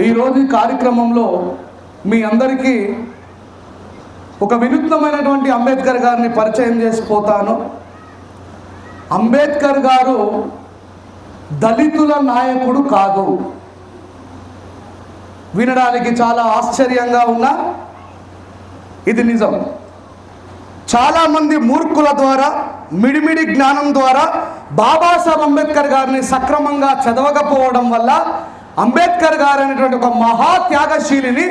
ఈరోజు ఈ కార్యక్రమంలో మీ అందరికీ ఒక వినూత్నమైనటువంటి అంబేద్కర్ గారిని పరిచయం చేసిపోతాను. అంబేద్కర్ గారు దళితుల నాయకుడు కాదు. వినడానికి చాలా ఆశ్చర్యంగా ఉన్నా ఇది నిజం. చాలామంది మూర్ఖుల ద్వారా, మిడిమిడి జ్ఞానం ద్వారా బాబాసాహెబ్ అంబేద్కర్ గారిని సక్రమంగా చదవకపోవడం వల్ల అంబేద్కర్ గారు అనేటువంటి ఒక మహా త్యాగశీలిని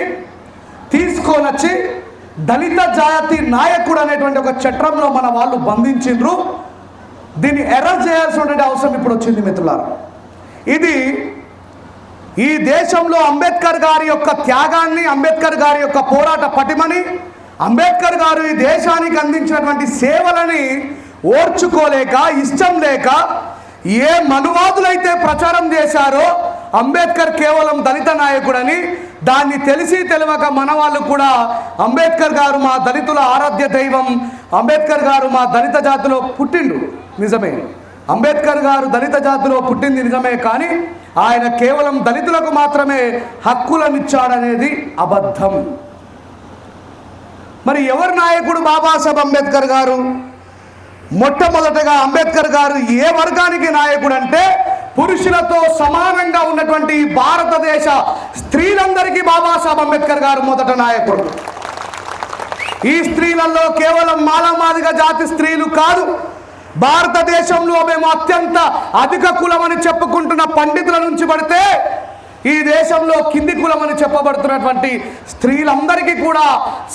తీసుకొనొచ్చి దళిత జాతి నాయకుడు అనేటువంటి ఒక చట్రంలో మన వాళ్ళు బంధించిండ్రు. దీన్ని ఎర్రర్ చేయాల్సినటువంటి అవసరం ఇప్పుడు వచ్చింది మిత్రులారా. ఇది ఈ దేశంలో అంబేద్కర్ గారి యొక్క త్యాగాన్ని, అంబేద్కర్ గారి యొక్క పోరాట పటిమని, అంబేద్కర్ గారు ఈ దేశానికి అందించినటువంటి సేవలని ఓర్చుకోలేక, ఇష్టం లేక ఏ మనువాదులైతే ప్రచారం చేశారో అంబేద్కర్ కేవలం దళిత నాయకుడని, దాన్ని తెలిసి తెలియక మన వాళ్ళు కూడా అంబేద్కర్ గారు మా దళితుల ఆరాధ్య దైవం, అంబేద్కర్ గారు మా దళిత జాతిలో పుట్టిండు నిజమే, అంబేద్కర్ గారు దళిత జాతిలో పుట్టింది నిజమే, కానీ ఆయన కేవలం దళితులకు మాత్రమే హక్కులనిచ్చాడనేది అబద్ధం. మరి ఎవరు నాయకుడు బాబాసాహెబ్ అంబేద్కర్ గారు? మొట్టమొదటగా అంబేద్కర్ గారు ఏ వర్గానికి నాయకుడు అంటే పురుషులతో సమానంగా ఉన్నటువంటి భారతదేశ స్త్రీలందరికీ బాబాసాహెబ్ అంబేద్కర్ గారు మొదట నాయకుడు. ఈ స్త్రీలలో కేవలం మాలమాదిగ జాతి స్త్రీలు కాదు, భారతదేశంలో మేము అత్యంత అధిక కులమని చెప్పుకుంటున్న పండితుల నుంచి పడితే ఈ దేశంలో కింది కులమని చెప్పబడుతున్నటువంటి స్త్రీలందరికీ కూడా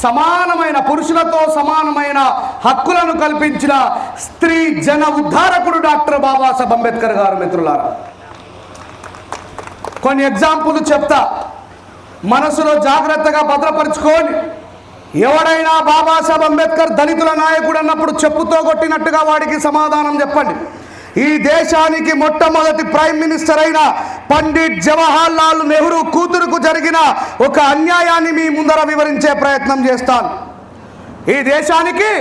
సమానమైన, పురుషులతో సమానమైన హక్కులను కల్పించిన స్త్రీ జన ఉద్ధారకుడు డాక్టర్ బాబాసాహెబ్ అంబేద్కర్ గారు. మిత్రులారా, కొన్ని ఎగ్జాంపుల్ చెప్తా, మనసులో జాగ్రత్తగా భద్రపరుచుకోండి. ఎవడైనా బాబాసాహెబ్ అంబేద్కర్ దళితుల నాయకుడు అన్నప్పుడు చెప్పుతో కొట్టినట్టుగా వాడికి సమాధానం చెప్పండి. ఈ దేశానికి మొట్టమొదటి ప్రైమ్ మినిస్టర్ అయిన పండిట్ జవహర్ లాల్ నెహ్రూ కూతురుకు జరిగిన ఒక అన్యాయాన్ని మీ ముందర వివరించే ప్రయత్నం చేస్తాను. ఈ దేశానికి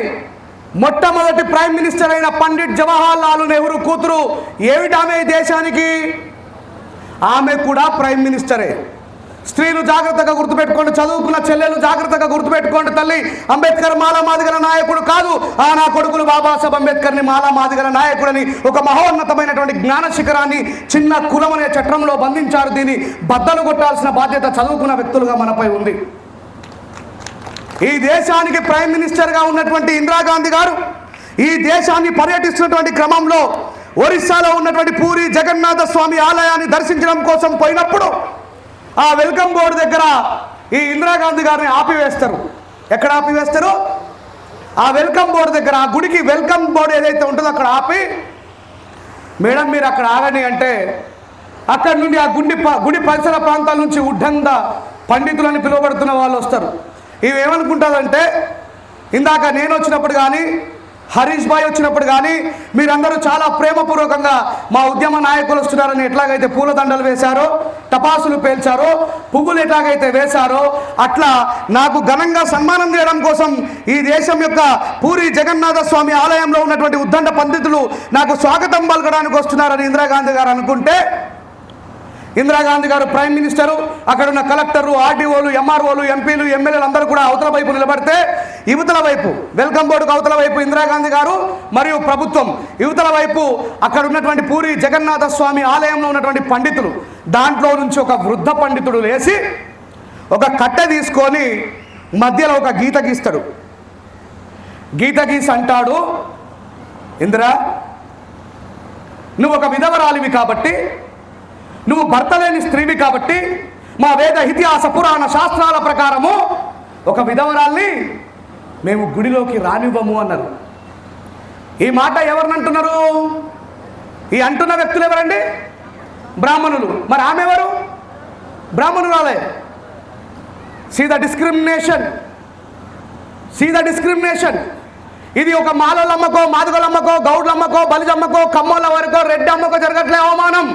మొట్టమొదటి ప్రైమ్ మినిస్టర్ అయిన పండిట్ జవహర్ లాల్ నెహ్రూ కూతురు ఏమిటామె ఈ దేశానికి? ఆమె కూడా ప్రైమ్ మినిస్టరే. స్త్రీలు జాగ్రత్తగా గుర్తుపెట్టుకోండి, చదువుకున్న చెల్లెలు జాగ్రత్తగా గుర్తుపెట్టుకోండి. తల్లి, అంబేద్కర్ మాలమాదిగల నాయకుడు కాదు, ఆ నా కొడుకులు బాబాసాహెబ్ అంబేద్కర్ని మాలమాదిగల నాయకుడని ఒక మహోన్నతమైనటువంటి జ్ఞాన శిఖరాన్ని చిన్న కులం అనే చట్రంలో బంధించారు. దీన్ని బద్దలు కొట్టాల్సిన బాధ్యత చదువుకున్న వ్యక్తులుగా మనపై ఉంది. ఈ దేశానికి ప్రైమ్ మినిస్టర్గా ఉన్నటువంటి ఇందిరాగాంధీ గారు ఈ దేశాన్ని పర్యటిస్తున్నటువంటి క్రమంలో ఒరిస్సాలో ఉన్నటువంటి పూరి జగన్నాథ స్వామి ఆలయాన్ని దర్శించడం కోసం పోయినప్పుడు ఆ వెల్కమ్ బోర్డు దగ్గర ఈ ఇందిరాగాంధీ గారిని ఆపివేస్తారు. ఎక్కడ ఆపివేస్తారు? ఆ వెల్కమ్ బోర్డు దగ్గర. ఆ గుడికి వెల్కమ్ బోర్డు ఏదైతే ఉంటుందో అక్కడ ఆపి, మేడం మీరు అక్కడ ఆగండి అంటే అక్కడి నుండి ఆ గుడి పరిసర ప్రాంతాల నుంచి ఉడ్డంగా పండితులని పిలువబడుతున్న వాళ్ళు వస్తారు. ఇవి ఏమనుకుంటుందంటే, ఇందాక నేను వచ్చినప్పుడు కానీ హరీష్ భాయ్ వచ్చినప్పుడు కానీ మీరందరూ చాలా ప్రేమపూర్వకంగా మా ఉద్యమ నాయకులు వస్తున్నారని ఎట్లాగైతే పూలదండలు వేశారో, టపాసులు పేల్చారో, పువ్వులు ఎట్లాగైతే వేశారో, అట్లా నాకు ఘనంగా సన్మానం చేయడం కోసం ఈ దేశం యొక్క పూరి జగన్నాథ స్వామి ఆలయంలో ఉన్నటువంటి ఉద్దండ పండితులు నాకు స్వాగతం పలకడానికి వస్తున్నారని ఇందిరాగాంధీ గారు అనుకుంటే, ఇందిరాగాంధీ గారు ప్రైమ్ మినిస్టరు, అక్కడ ఉన్న కలెక్టర్లు, ఆర్డీఓలు, ఎంఆర్ఓలు, ఎంపీలు, ఎమ్మెల్యేలు అందరూ కూడా అవతల వైపు నిలబడితే, యువతల వైపు వెల్కమ్ బోర్డుకు అవతల వైపు ఇందిరాగాంధీ గారు మరియు ప్రభుత్వం, యువతల వైపు అక్కడ ఉన్నటువంటి పూరి జగన్నాథ స్వామి ఆలయంలో ఉన్నటువంటి పండితులు. దాంట్లో నుంచి ఒక వృద్ధ పండితుడు లేచి ఒక కట్టె తీసుకొని మధ్యలో ఒక గీత గీస్తాడు. గీత గీసి అంటాడు, ఇందిరా, నువ్వు ఒక విధవరాలివి కాబట్టి, నువ్వు భర్త లేని స్త్రీవి కాబట్టి మా వేద ఇతిహాస పురాణ శాస్త్రాల ప్రకారము ఒక విధవరాల్ని మేము గుడిలోకి రానివ్వము అన్నారు. ఈ మాట ఎవరిని అంటున్నారు? ఈ అంటున్న వ్యక్తులు ఎవరండి? బ్రాహ్మణులు. మరి ఆమె ఎవరు? బ్రాహ్మణురాలే. See the discrimination, see the discrimination. ఇది ఒక మాలలమ్మకో, మాదిగలమ్మకో, గౌడ్లమ్మకో, బలిజమ్మకో, కమ్మోళ్ళ వరకో, రెడ్డి అమ్మకో జరగట్లే అవమానం.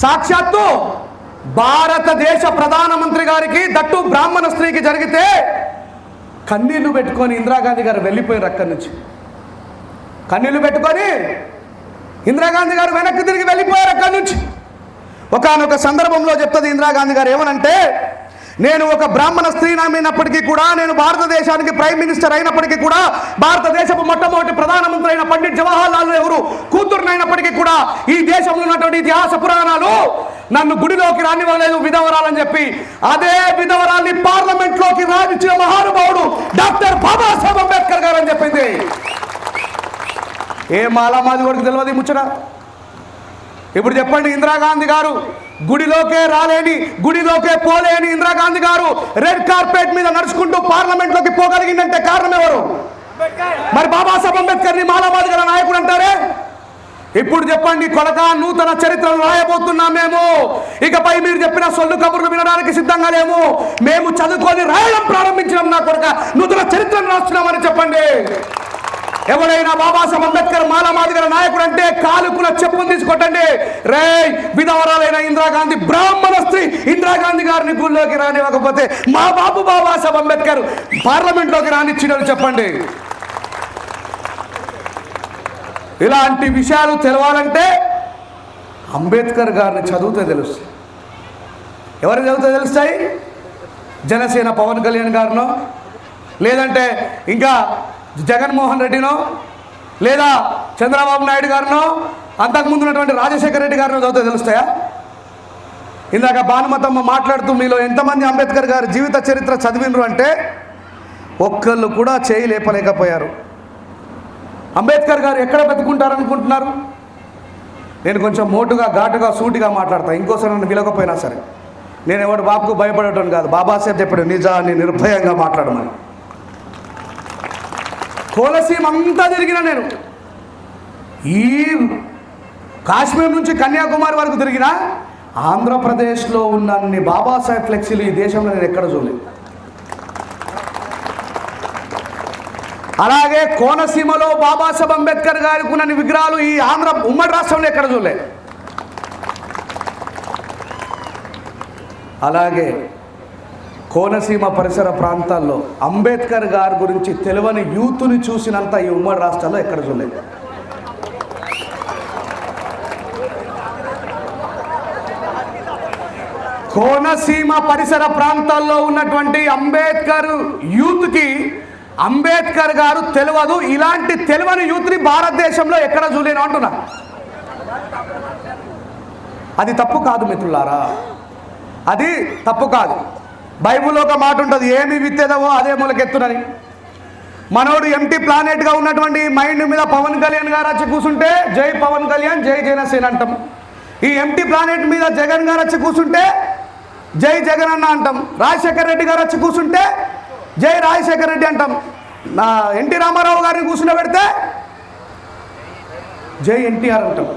సాక్షాత్తు భారతదేశ ప్రధానమంత్రి గారికి, దట్టు బ్రాహ్మణ స్త్రీకి జరిగితే కన్నీళ్లు పెట్టుకొని ఇందిరాగాంధీ గారు వెళ్ళిపోయారు. అక్కడి నుంచి కన్నీళ్లు పెట్టుకొని ఇందిరాగాంధీ గారు వెనక్కి తిరిగి వెళ్ళిపోయారు అక్కడి నుంచి. ఒకానొక సందర్భంలో చెప్తుంది ఇందిరాగాంధీ గారు ఏమనంటే, నేను ఒక బ్రాహ్మణ స్త్రీనమైనప్పటికీ కూడా, నేను భారతదేశానికి ప్రైమ్ మినిస్టర్ అయినప్పటికీ కూడా, భారతదేశపు మొట్టమొదటి ప్రధానమంత్రి అయిన పండిట్ జవహర్ లాల్ నెహ్రూ కూతురునైనప్పటికీ కూడా, ఈ దేశంలో ఉన్నటువంటి ఇతిహాస పురాణాలు నన్ను గుడిలోకి రానివ్వలేదు విధవరాలని చెప్పి, అదే విధవరాల్ని పార్లమెంట్ లోకి రానిచ్చిన మహానుభావుడు డాక్టర్ బాబాసాహెబ్ అంబేద్కర్ గారు అని చెప్పింది. ఏ మాలామాది కొడుకు తెలియదు ఈ ముచ్చట. ఇప్పుడు చెప్పండి, ఇందిరాగాంధీ గారు గుడిలోకే రాలేని, గుడిలోకే పోలేని ఇందిరాగాంధీ గారు రెడ్ కార్పెట్ మీద నడుచుకుంటూ పార్లమెంట్ లోకి పోగలిగిందంటే కారణం ఎవరు? మరి బాబాసాహెబ్ అంబేద్కర్ ని మాలామాది గల నాయకుడు అంటారే. ఇప్పుడు చెప్పండి కొడక, నూతన చరిత్రను రాయబోతున్నాం మేము. ఇకపై మీరు చెప్పిన సొల్లు కబుర్లు వినడానికి సిద్ధంగా లేము. మేము చదువుకొని రాయడం ప్రారంభించినాం నా కొడక, నూతన చరిత్రను రాస్తున్నామని చెప్పండి. ఎవరైనా బాబాసాహెబ్ అంబేద్కర్ మాలామాది గల నాయకుడు అంటే కాలుకుల చెప్పును తీసుకొట్టండి. రే విధవరాలైన ఇందిరాగాంధీ, బ్రాహ్మణ స్త్రీ ఇందిరాగాంధీ గారిని గుళ్ళోకి రానివ్వకపోతే మా బాబు బాబాసాహెబ్ అంబేద్కర్ పార్లమెంట్లోకి రానిచ్చినని చెప్పండి. ఇలాంటి విషయాలు తెలవాలంటే అంబేద్కర్ గారిని చదివితే తెలుస్తాయి. ఎవరు చదివితే తెలుస్తాయి? జనసేన పవన్ కళ్యాణ్ గారినో, లేదంటే ఇంకా జగన్మోహన్ రెడ్డినో, లేదా చంద్రబాబు నాయుడు గారినో, అంతకుముందు ఉన్నటువంటి రాజశేఖర రెడ్డి గారినో చదివితే తెలుస్తాయా? ఇందాక భానుమతమ్మ మాట్లాడుతూ మీలో ఎంతమంది అంబేద్కర్ గారి జీవిత చరిత్ర చదివినరు అంటే ఒక్కళ్ళు కూడా చేయి లేపలేకపోయారు. అంబేద్కర్ గారు ఎక్కడ బతుకుంటారనుకుంటున్నారు? నేను కొంచెం మోటుగా, ఘాటుగా, సూటిగా మాట్లాడతాను. ఇంకోసారి నన్ను పిలవకపోయినా సరే, నేను ఎవడు బాబుకు భయపడటం కాదు. బాబాసాహెబ్ చెప్పాడు నిజాన్ని నిర్భయంగా మాట్లాడమని. కోనసీమ అంతా తిరిగిన నేను, ఈ కాశ్మీర్ నుంచి కన్యాకుమారి వరకు తిరిగిన, ఆంధ్రప్రదేశ్లో ఉన్న అన్ని బాబాసాహెబ్ ఫ్లెక్సీలు ఈ దేశంలో నేను ఎక్కడ చూడలేదు. అలాగే కోనసీమలో బాబాసాహెబ్ అంబేద్కర్ గారికి ఉన్న విగ్రహాలు ఈ ఆంధ్ర ఉమ్మడి రాష్ట్రంలో ఎక్కడ చూడలేదు. అలాగే కోనసీమ పరిసర ప్రాంతాల్లో అంబేద్కర్ గారి గురించి తెలియని యూత్ని చూసినంత ఈ ఉమ్మడి రాష్ట్రాల్లో ఎక్కడ చూడలేదు. కోనసీమ పరిసర ప్రాంతాల్లో ఉన్నటువంటి అంబేద్కర్ యూత్కి అంబేద్కర్ గారు తెలియదు. ఇలాంటి తెలియని యూత్ని భారతదేశంలో ఎక్కడ చూడలేను అంటున్నా. అది తప్పు కాదు మిత్రులారా, అది తప్పు కాదు. బైబిల్లో ఒక మాట ఉంటుంది, ఏమి విత్తేదవో అదే మొలకెత్తునని. మనోడు ఎంటీ ప్లానెట్గా ఉన్నటువంటి మైండ్ మీద పవన్ కళ్యాణ్ గారు వచ్చి కూర్చుంటే జై పవన్ కళ్యాణ్, జై జనసేన అంటాం. ఈ ఎంటీ ప్లానెట్ మీద జగన్ గారు వచ్చి కూర్చుంటే జై జగన్ అన్న అంటాం. రాజశేఖర రెడ్డి గారు వచ్చి కూర్చుంటే జై రాజశేఖర రెడ్డి అంటాం. నా ఎన్టీ రామారావు గారిని కూర్చుని పెడితే జై ఎన్టీఆర్ అంటాం.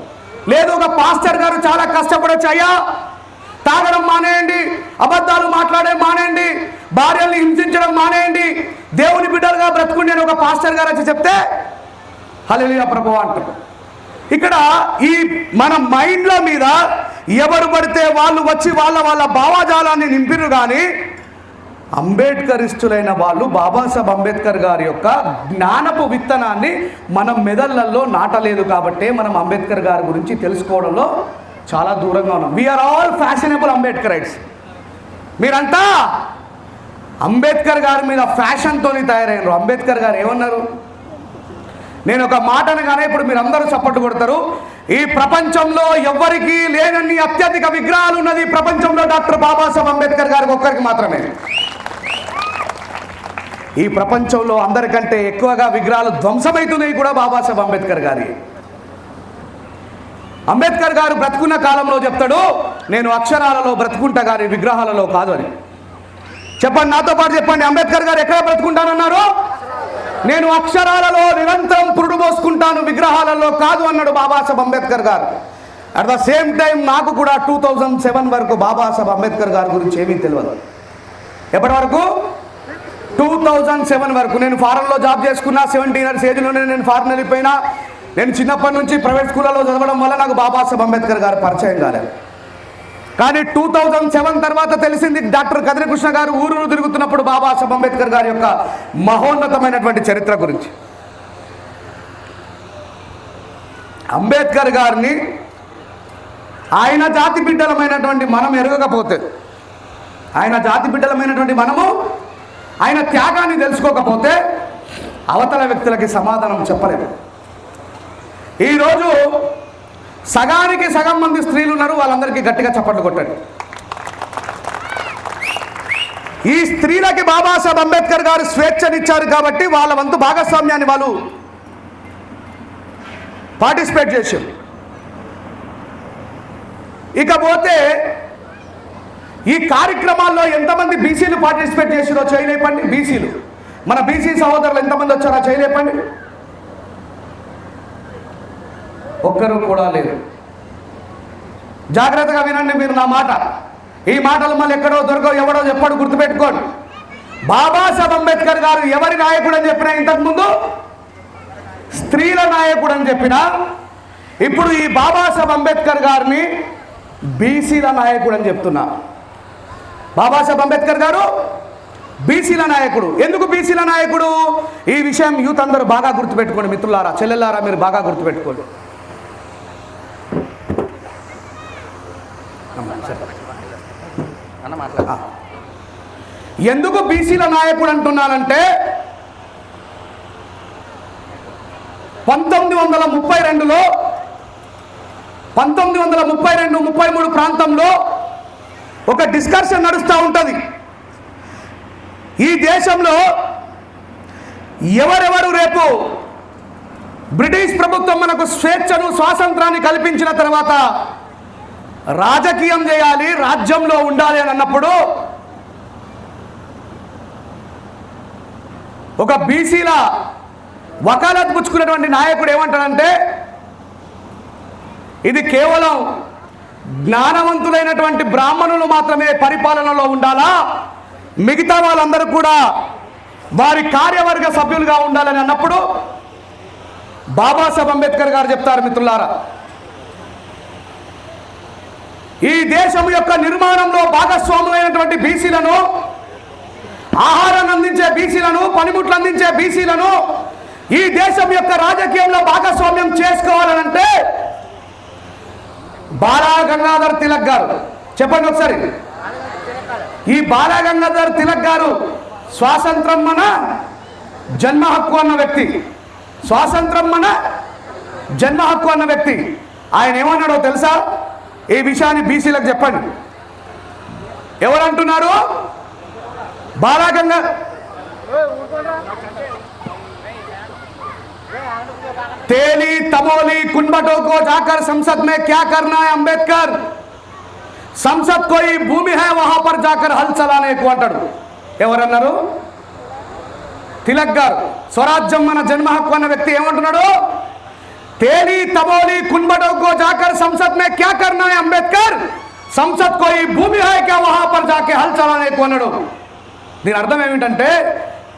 లేదు, ఒక పాస్టర్ గారు చాలా కష్టపడొచ్చు, అయ్యా తాగడం మానేయండి, అబద్ధాలు మాట్లాడే మానేయండి, భార్యల్ని హింసించడం మానేయండి, దేవుని బిడ్డలుగా బ్రతుకుండి అని ఒక పాస్టర్ గారు వచ్చి చెప్తే హల్లెలూయా ప్రభువా అంటారు. ఇక్కడ ఈ మన మైండ్ల మీద ఎవరు పడితే వాళ్ళు వచ్చి వాళ్ళ భావజాలాన్ని నింపిరు. కానీ అంబేద్కరిస్టులైన వాళ్ళు బాబాసాహెబ్ అంబేద్కర్ గారి యొక్క జ్ఞానపు విత్తనాన్ని మనం మెదళ్ళల్లో నాటలేదు. కాబట్టే మనం అంబేద్కర్ గారి గురించి తెలుసుకోవడంలో చాలా దూరంగా ఉన్నాం. We are all fashionable Ambedkarites Ambedkar గారి మీద ఫ్యాషన్తో తయారయ్యారు. అంబేద్కర్ గారు ఏమన్నారు? నేను ఒక మాట అనగానే ఇప్పుడు మీరు అందరూ చప్పట్లు కొడతారు. ఈ ప్రపంచంలో ఎవ్వరికీ లేనన్ని అత్యధిక విగ్రహాలు ఉన్నది ప్రపంచంలో డాక్టర్ బాబాసాహెబ్ అంబేద్కర్ గారికి ఒక్కరికి మాత్రమే. ఈ ప్రపంచంలో అందరికంటే ఎక్కువగా విగ్రహాలు ధ్వంసమవుతున్నాయి కూడా బాబాసాహెబ్ అంబేద్కర్ గారి. అంబేద్కర్ గారు బ్రతుకున్న కాలంలో చెప్తాడు, నేను అక్షరాలలో బ్రతుకుంటా గారి విగ్రహాలలో కాదు అని. చెప్పండి, నాతో పాటు చెప్పండి. అంబేద్కర్ గారు ఎక్కడ బ్రతుకుంటానన్నారు? నేను అక్షరాలలో నిరంతరం పురుడు పోసుకుంటాను, విగ్రహాలలో కాదు అన్నాడు బాబాసాహెబ్ అంబేద్కర్ గారు. అట్ ద సేమ్ టైం నాకు కూడా 2007 వరకు బాబాసాహెబ్ అంబేద్కర్ గారి గురించి ఏమీ తెలియదు. ఎప్పటి వరకు? 2007 వరకు. నేను ఫారెన్లో జాబ్ చేసుకున్నా. 17 ఇయర్స్ ఏజ్లోనే నేను ఫారెన్ వెళ్ళిపోయినా. నేను చిన్నప్పటి నుంచి ప్రైవేట్ స్కూళ్ళలో చదవడం వల్ల నాకు బాబాసాహెబ్ అంబేద్కర్ గారు పరిచయం కాలేదు. కానీ 2007 తర్వాత తెలిసింది, డాక్టర్ కదిరి కృష్ణ గారు ఊరు తిరుగుతున్నప్పుడు బాబాసాహెబ్ అంబేద్కర్ గారి యొక్క మహోన్నతమైనటువంటి చరిత్ర గురించి. అంబేద్కర్ గారిని ఆయన జాతి బిడ్డలమైనటువంటి మనం ఎరగకపోతే, ఆయన జాతి బిడ్డలమైనటువంటి మనము ఆయన త్యాగాన్ని తెలుసుకోకపోతే అవతల వ్యక్తులకి సమాధానం చెప్పలేము. ఈరోజు సగానికి సగం మంది స్త్రీలు ఉన్నారు, వాళ్ళందరికీ గట్టిగా చప్పట్లు కొట్టండి. ఈ స్త్రీలకి బాబాసాహెబ్ అంబేద్కర్ గారు స్వేచ్ఛనిచ్చారు కాబట్టి వాళ్ళ వంతు భాగస్వామ్యాన్ని వాళ్ళు పార్టిసిపేట్ చేశారు. ఇకపోతే ఈ కార్యక్రమాల్లో ఎంతమంది బీసీలు పార్టిసిపేట్ చేసిరో చేయలేపండి. బీసీలు, మన బీసీ సహోదరులు ఎంతమంది వచ్చారో చేయలేపండి. ఒక్కరు కూడా లేరు. జాగ్రత్తగా వినండి మీరు నా మాట. ఈ మాటలు మళ్ళీ ఎక్కడో దొరకవు, ఎవడో చెప్పాడు, గుర్తుపెట్టుకోండి. బాబాసాహెబ్ అంబేద్కర్ గారు ఎవరి నాయకుడు అని చెప్పినా, ఇంతకుముందు స్త్రీల నాయకుడు అని చెప్పినా, ఇప్పుడు ఈ బాబాసాహెబ్ అంబేద్కర్ గారిని బీసీల నాయకుడు అని చెప్తున్నా. బాబాసాహెబ్ అంబేద్కర్ గారు బీసీల నాయకుడు. ఎందుకు బీసీల నాయకుడు? ఈ విషయం యూత్ అందరూ బాగా గుర్తుపెట్టుకోండి. మిత్రులారా, చెల్లెల్లారా, మీరు బాగా గుర్తుపెట్టుకోండి. ఎందుకు బీసీల నాయకుడు అంటున్నానంటే 1932లో 1932-33 ప్రాంతంలో ఒక డిస్కషన్ నడుస్తూ ఉంటుంది. ఈ దేశంలో ఎవరెవరు రేపు బ్రిటిష్ ప్రభుత్వం మనకు స్వేచ్ఛను స్వాతంత్రాన్ని కల్పించిన తర్వాత రాజకీయం చేయాలి, రాజ్యంలో ఉండాలి అని అన్నప్పుడు ఒక బీసీల వకాలత్ పుచ్చుకున్నటువంటి నాయకుడు ఏమంటాడంటే, ఇది కేవలం జ్ఞానవంతులైనటువంటి బ్రాహ్మణులు మాత్రమే పరిపాలనలో ఉండాలా, మిగతా వాళ్ళందరూ కూడా వారి కార్యవర్గ సభ్యులుగా ఉండాలని అన్నప్పుడు బాబాసాహెబ్ అంబేద్కర్ గారు చెప్తారు, మిత్రులారా, ఈ దేశం యొక్క నిర్మాణంలో భాగస్వాములైనటువంటి బీసీలను, ఆహారాన్ని అందించే బీసీలను, పనిముట్లు అందించే బీసీలను ఈ దేశం యొక్క రాజకీయంలో భాగస్వామ్యం చేసుకోవాలనంటే బాలా గంగాధర్ తిలక్ గారు, చెప్పండి ఒకసారి, ఈ బాలా గంగాధర్ తిలక్ గారు స్వాతంత్రం మన జన్మ హక్కు అన్న వ్యక్తి, స్వాతంత్రం మన జన్మ హక్కు అన్న వ్యక్తి. ఆయన ఏమన్నాడో తెలుసా? ఈ విషయాన్ని బీసీలకు చెప్పండి. ఎవరంటున్నారు? బాలా గంగా तेली तमोली कुंभटों को जाकर संसद में क्या करना है अंबेडकर, संसद कोई भूमि है वहां पर जाकर हल चलाने को अंटाడు. ఎవరన్నారు? తిలక్ గారు. స్వరాజ్యం మన జన్మ హక్కు అన్న వ్యక్తి ఏమంటున్నాడు? तेली तमोली कुंभटों को जाकर संसद में क्या करना है अंबेडकर, संसद कोई भूमि है क्या वहां पर जाके हल चलाने को అన్నాడు. దీని అర్థం ఏమిటంటే,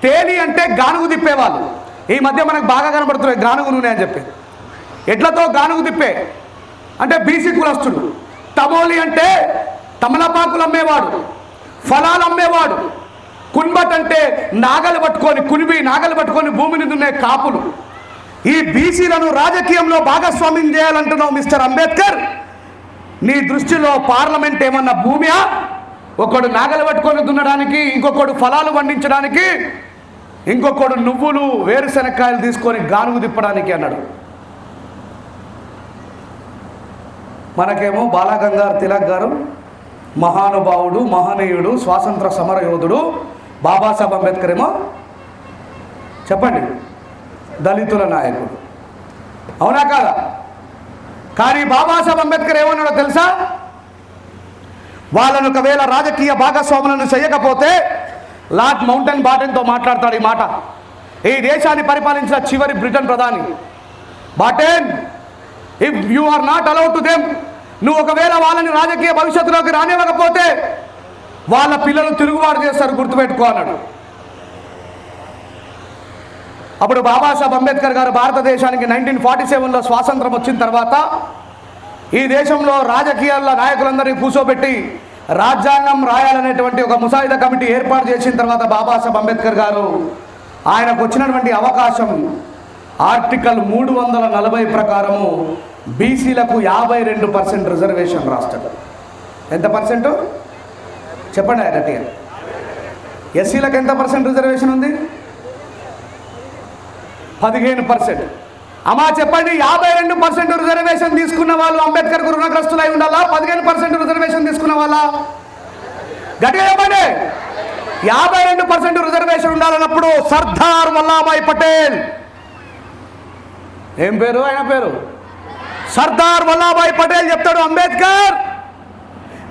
తేలి అంటే గానుగు తిప్పేవాళ్ళు. ఈ మధ్య మనకు బాగా కనబడుతున్నాయి గానుగు నూనె అని చెప్పి. ఎట్లతో గానుగు తిప్పే అంటే బీసీ కులస్తుడు. తమోలి అంటే తమలపాకులు అమ్మేవాడు, ఫలాలు అమ్మేవాడు. కున్బట్ అంటే నాగలు పట్టుకొని, కునిబి నాగలు పట్టుకొని భూమిని దున్నే కాపులు. ఈ బీసీలను రాజకీయంలో భాగస్వామ్యం చేయాలంటున్నావు మిస్టర్ అంబేద్కర్. నీ దృష్టిలో పార్లమెంట్ ఏమన్నా భూమియా? ఒకడు నాగలు పట్టుకొని దున్నడానికి, ఇంకొకడు ఫలాలు పండించడానికి, ఇంకొకడు నువ్వులు వేరుశనక్కాయలు తీసుకొని గానుగు తిప్పడానికి అన్నాడు. మనకేమో బాలా గంగాధర్ తిలక్ గారు మహానుభావుడు, మహనీయుడు, స్వాతంత్ర సమర యోధుడు. బాబాసాహెబ్ అంబేద్కర్ ఏమో చెప్పండి దళితుల నాయకుడు. అవునా కాదా? కానీ బాబాసాహెబ్ అంబేద్కర్ ఏమన్నాడో తెలుసా? వాళ్ళను ఒకవేళ రాజకీయ భాగస్వాములను చేయకపోతే లార్డ్ మౌంటైన్ బాటన్తో మాట్లాడతాడు ఈ మాట. ఈ దేశాన్ని పరిపాలించిన చివరి బ్రిటన్ ప్రధాని బాటన్, if you are not allowed to them, నువ్వు ఒకవేళ వాళ్ళని రాజకీయ భవిష్యత్తులోకి రానివ్వకపోతే వాళ్ళ పిల్లలు తిరుగుబాటు చేస్తారు, గుర్తుపెట్టుకో అన్నాడు. అప్పుడు బాబాసాహెబ్ అంబేద్కర్ గారు భారతదేశానికి 1947లో స్వాతంత్రం వచ్చిన తర్వాత ఈ దేశంలో రాజకీయాల నాయకులందరినీ కూర్చోబెట్టి రాజ్యాంగం రాయాలనేటువంటి ఒక ముసాయిదా కమిటీ ఏర్పాటు చేసిన తర్వాత బాబాసాహెబ్ అంబేద్కర్ గారు ఆయనకు వచ్చినటువంటి అవకాశం ఆర్టికల్ 340 ప్రకారము బీసీలకు 52% రిజర్వేషన్ రాస్తాడు. ఎంత పర్సెంట్ చెప్పండి గట్టిగా. ఎస్సీలకు ఎంత పర్సెంట్ రిజర్వేషన్ ఉంది? 15%. అమ్మా చెప్పండి, 52% రిజర్వేషన్ తీసుకున్న వాళ్ళు అంబేద్కర్కు రుణగ్రస్తులై ఉండాలా? 15% రిజర్వేషన్ తీసుకున్న వాళ్ళ? గట్టిగా చెప్పండి. 52% రిజర్వేషన్ ఉండాలన్నప్పుడు సర్దార్ వల్లభాయ్ పటేల్, ఏం పేరు ఆయన పేరు? సర్దార్ వల్లభాయ్ పటేల్ చెప్తాడు, అంబేద్కర్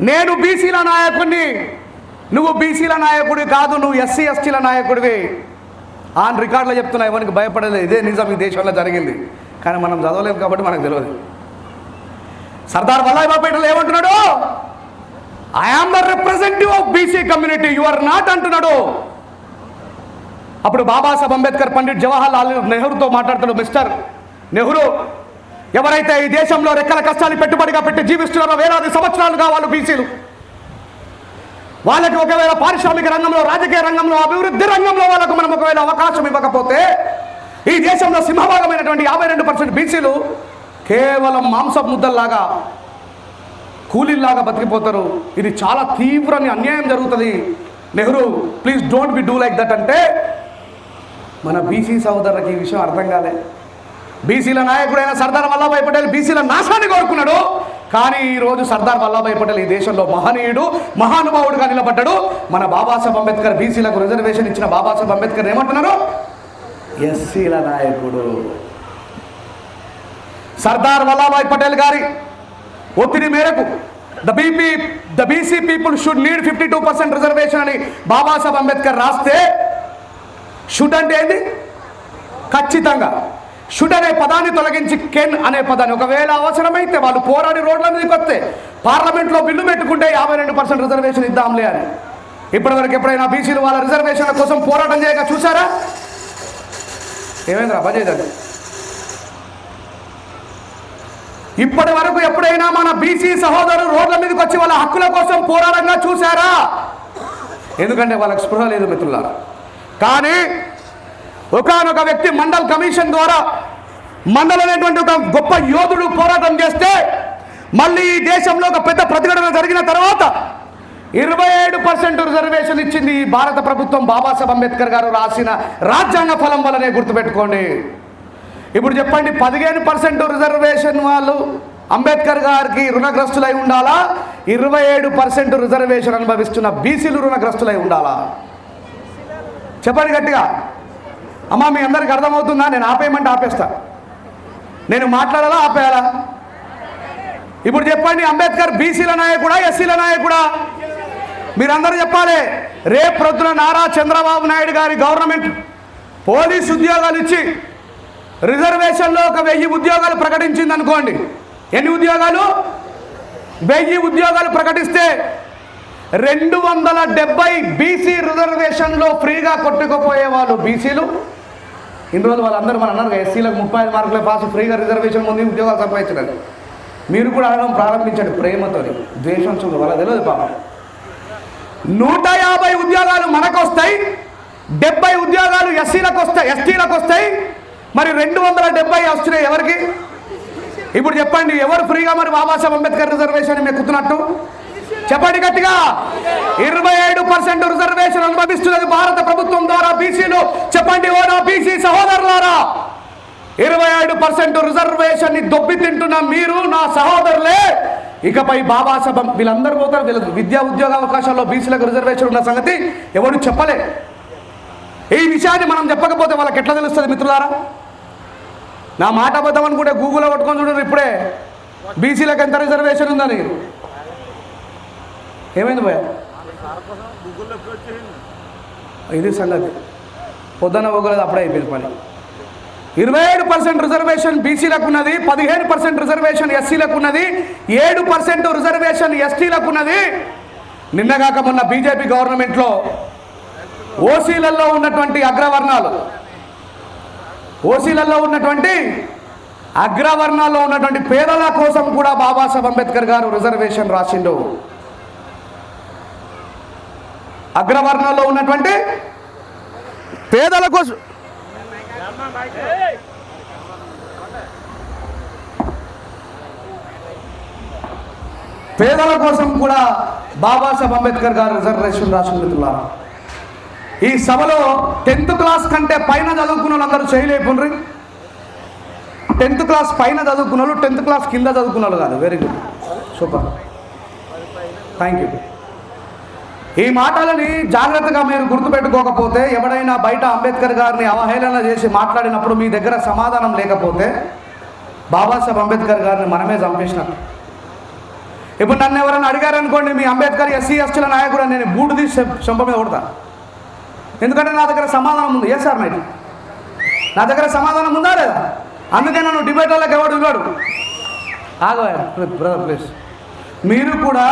నేను బీసీల నాయకుడిని, నువ్వు బీసీల నాయకుడి కాదు, నువ్వు ఎస్సీ ఎస్టీల నాయకుడివి. ఆన్ రికార్డులో చెప్తున్నా, ఎవరికి భయపడలేదు. ఇదే నిజం, ఈ దేశంలో జరిగింది. కానీ మనం చదవలేము కాబట్టి మనకు తెలియదు. సర్దార్ వల్లభాయ్ పటేల్ ఏమంటున్నాడు? I am the representative of BC community, you are not అంటున్నాడు. అప్పుడు బాబాసాహెబ్ అంబేద్కర్ పండిట్ జవహర్ లాల్ నెహ్రూతో మాట్లాడుతున్నాడు, మిస్టర్ నెహ్రూ, ఎవరైతే ఈ దేశంలో రెక్కల కష్టాన్ని పెట్టుబడిగా పెట్టి జీవిస్తున్నారో వేలాది సంవత్సరాలుగా వాళ్ళు బీసీలు, వాళ్ళకి ఒకవేళ పారిశ్రామిక రంగంలో, రాజకీయ రంగంలో, అభివృద్ధి రంగంలో వాళ్ళకు మనం ఒకవేళ అవకాశం ఇవ్వకపోతే ఈ దేశంలో సింహభాగమైనటువంటి 52% బీసీలు కేవలం మాంస ముద్దల్లాగా, కూలీల్లాగా బతికిపోతారు. ఇది చాలా తీవ్రమైన అన్యాయం జరుగుతుంది. Nehru please don't be do like that అంటే మన బీసీ సోదరులకి ఈ విషయం అర్థం కాలే. బీసీల నాయకుడైన సర్దార్ వల్లభాయ్ పటేల్ బీసీల నాశాన్ని కోరుకున్నాడు. కానీ ఈరోజు సర్దార్ వల్లభాయ్ పటేల్ ఈ దేశంలో మహనీయుడు, మహానుభావుడుగా నిలబడ్డాడు. మన బాబాసాహెబ్ అంబేద్కర్ బీసీలకు రిజర్వేషన్ ఇచ్చిన బాబాసాహెబ్ అంబేద్కర్ ఏమంటున్నారు? ఎస్సీల నాయకుడు. సర్దార్ వల్లభాయ్ పటేల్ గారి ఒత్తిడి మేరకు the BC people should need 52% reservation అని బాబాసాహెబ్ అంబేద్కర్ రాస్తే, షుడ్ అంటే ఏంది? ఖచ్చితంగా. షుడ్ అనే పదాన్ని తొలగించి కెన్ అనే పదాన్ని, ఒకవేళ అవసరమైతే వాళ్ళు పోరాడి రోడ్ల మీదకి వస్తే పార్లమెంట్లో బిల్లు పెట్టుకుంటే 52% రిజర్వేషన్ ఇద్దాంలే అని. ఇప్పటివరకు ఎప్పుడైనా బీసీలు వాళ్ళ రిజర్వేషన్ల కోసం పోరాటం చేయక చూసారా? ఏమైందిరా పనిచేయదండి. ఇప్పటి వరకు ఎప్పుడైనా మన బీసీ సహోదరులు రోడ్ల మీదకి వచ్చి వాళ్ళ హక్కుల కోసం పోరాటంగా చూసారా? ఎందుకంటే వాళ్ళకి స్పృహ లేదు మిత్రులారా. కానీ ఒకానొక వ్యక్తి మండల్ కమిషన్ ద్వారా, మండల్ అనేటువంటి ఒక గొప్ప యోధుడు పోరాటం చేస్తే, మళ్ళీ ఈ దేశంలో ఒక పెద్ద ప్రతిఘటన జరిగిన తర్వాత 27% రిజర్వేషన్ ఇచ్చింది ఈ భారత ప్రభుత్వం. బాబాసాహెబ్ అంబేద్కర్ గారు రాసిన రాజ్యాంగ ఫలం వల్లనే, గుర్తుపెట్టుకోండి. ఇప్పుడు చెప్పండి, 15% రిజర్వేషన్ వాళ్ళు అంబేద్కర్ గారికి రుణగ్రస్తులై ఉండాలా? 27% రిజర్వేషన్ అనుభవిస్తున్న బీసీలు రుణగ్రస్తులై ఉండాలా? చెప్పండి గట్టిగా. అమ్మా మీ అందరికి అర్థమవుతుందా? నేను ఆపేయమంటే ఆపేస్తా. నేను మాట్లాడాలా ఆపేయాలా? ఇప్పుడు చెప్పండి, అంబేద్కర్ బీసీల నాయకుడా ఎస్సీల నాయకుడా? మీరందరూ చెప్పాలి. రేపు ప్రొద్దున నారా చంద్రబాబు నాయుడు గారి గవర్నమెంట్ పోలీస్ ఉద్యోగాలు ఇచ్చి రిజర్వేషన్లో ఒక 1000 ఉద్యోగాలు ప్రకటించింది అనుకోండి. ఎన్ని ఉద్యోగాలు? 1000 ఉద్యోగాలు ప్రకటిస్తే 270 బీసీ రిజర్వేషన్లో ఫ్రీగా కొట్టుకుపోయే వాళ్ళు బీసీలు. ఇన్ని రోజులు వాళ్ళందరూ మన అన్నారు, ఎస్సీలకు 35 మార్కులే పాస్, ఫ్రీగా రిజర్వేషన్ ముందు ఉద్యోగాలు సంపాదించడానికి. మీరు కూడా అడగడం ప్రారంభించండి ప్రేమతో, ద్వేషం చూడు, వాళ్ళ తెలియదు పాపం. 150 ఉద్యోగాలు మనకు వస్తాయి, 70 ఉద్యోగాలు ఎస్సీలకు వస్తాయి, ఎస్టీలకు వస్తాయి. మరి 270 వస్తున్నాయి ఎవరికి? ఇప్పుడు చెప్పండి, ఎవరు ఫ్రీగా మరి బాబాసాహెబ్ అంబేద్కర్ రిజర్వేషన్ మెక్కుతున్నట్టు? చెప్పండి గట్టిగా. 27% రిజర్వేషన్ అనుభవిస్తున్నది భారత ప్రభుత్వం ద్వారా బీసీలు. చెప్పండి ఓ నా బీసీ సహోదరులారా, 27% రిజర్వేషన్ ని దొబ్బి తింటున్న మీరు నా సహోదరులే. ఇకపై బాబాసాహెబ్ వీళ్ళందరూ పోతారు. వీళ్ళ విద్యా ఉద్యోగ అవకాశాల్లో బీసీలకు రిజర్వేషన్ ఉన్న సంగతి ఎవరు చెప్పలే. ఈ విషయాన్ని మనం చెప్పకపోతే వాళ్ళకి ఎట్లా తెలుస్తుంది మిత్రులారా? నా మాట అబద్ధం అనుకుంటే గూగుల్లో కొట్టుకొని చూడండి ఇప్పుడే బీసీలకు ఎంత రిజర్వేషన్ ఉందని. ఏమైంది భయ? ఇది సంగతి. పొద్దున పోగలేదు, అప్పుడే అయిపోయింది పని. 27% రిజర్వేషన్ బీసీలకు ఉన్నది, 15% రిజర్వేషన్ ఎస్సీలకు ఉన్నది, 7% రిజర్వేషన్ ఎస్టీలకు ఉన్నది. నిన్నగాక మొన్న బీజేపీ గవర్నమెంట్లో ఓసీలలో ఉన్నటువంటి అగ్రవర్ణాల్లో ఉన్నటువంటి పేదల కోసం కూడా బాబాసాహెబ్ అంబేద్కర్ గారు రిజర్వేషన్ రాసిండు. అగ్రవర్ణాల్లో ఉన్నటువంటి పేదల కోసం పేదల కోసం కూడా బాబాసాహెబ్ అంబేద్కర్ గారు రిజర్వేషన్ రాసిన మిత్రులారా. ఈ సభలో 10th క్లాస్ కంటే పైన చదువుకున్న వాళ్ళందరూ చేయలేపుండ్రి. 10th క్లాస్ పైన చదువుకున్న వాళ్ళు, 10th క్లాస్ కింద చదువుకున్న వాళ్ళు కాదు. Very good, super, thank you. ఈ మాటలని జాగ్రత్తగా మీరు గుర్తుపెట్టుకోకపోతే, ఎవడైనా బయట అంబేద్కర్ గారిని అవహేళన చేసి మాట్లాడినప్పుడు మీ దగ్గర సమాధానం లేకపోతే బాబాసాహెబ్ అంబేద్కర్ గారిని మనమే చంపేసినట్టు. ఇప్పుడు నన్ను ఎవరైనా అడిగారనుకోండి, మీ అంబేద్కర్ ఎస్సీ ఎస్టీల నాయకుడు, నేను బూటు తీసి చెంప మీద కొడతా. ఎందుకంటే నా దగ్గర సమాధానం ఉంది. ఏ సార్ నైట్ నా దగ్గర సమాధానం ఉందా లేదా? అందుకే నన్ను డిబేట్లకు ఎవడు ఇవ్వడు. ఆగో బ్రదర్ ప్లీజ్. మీరు కూడా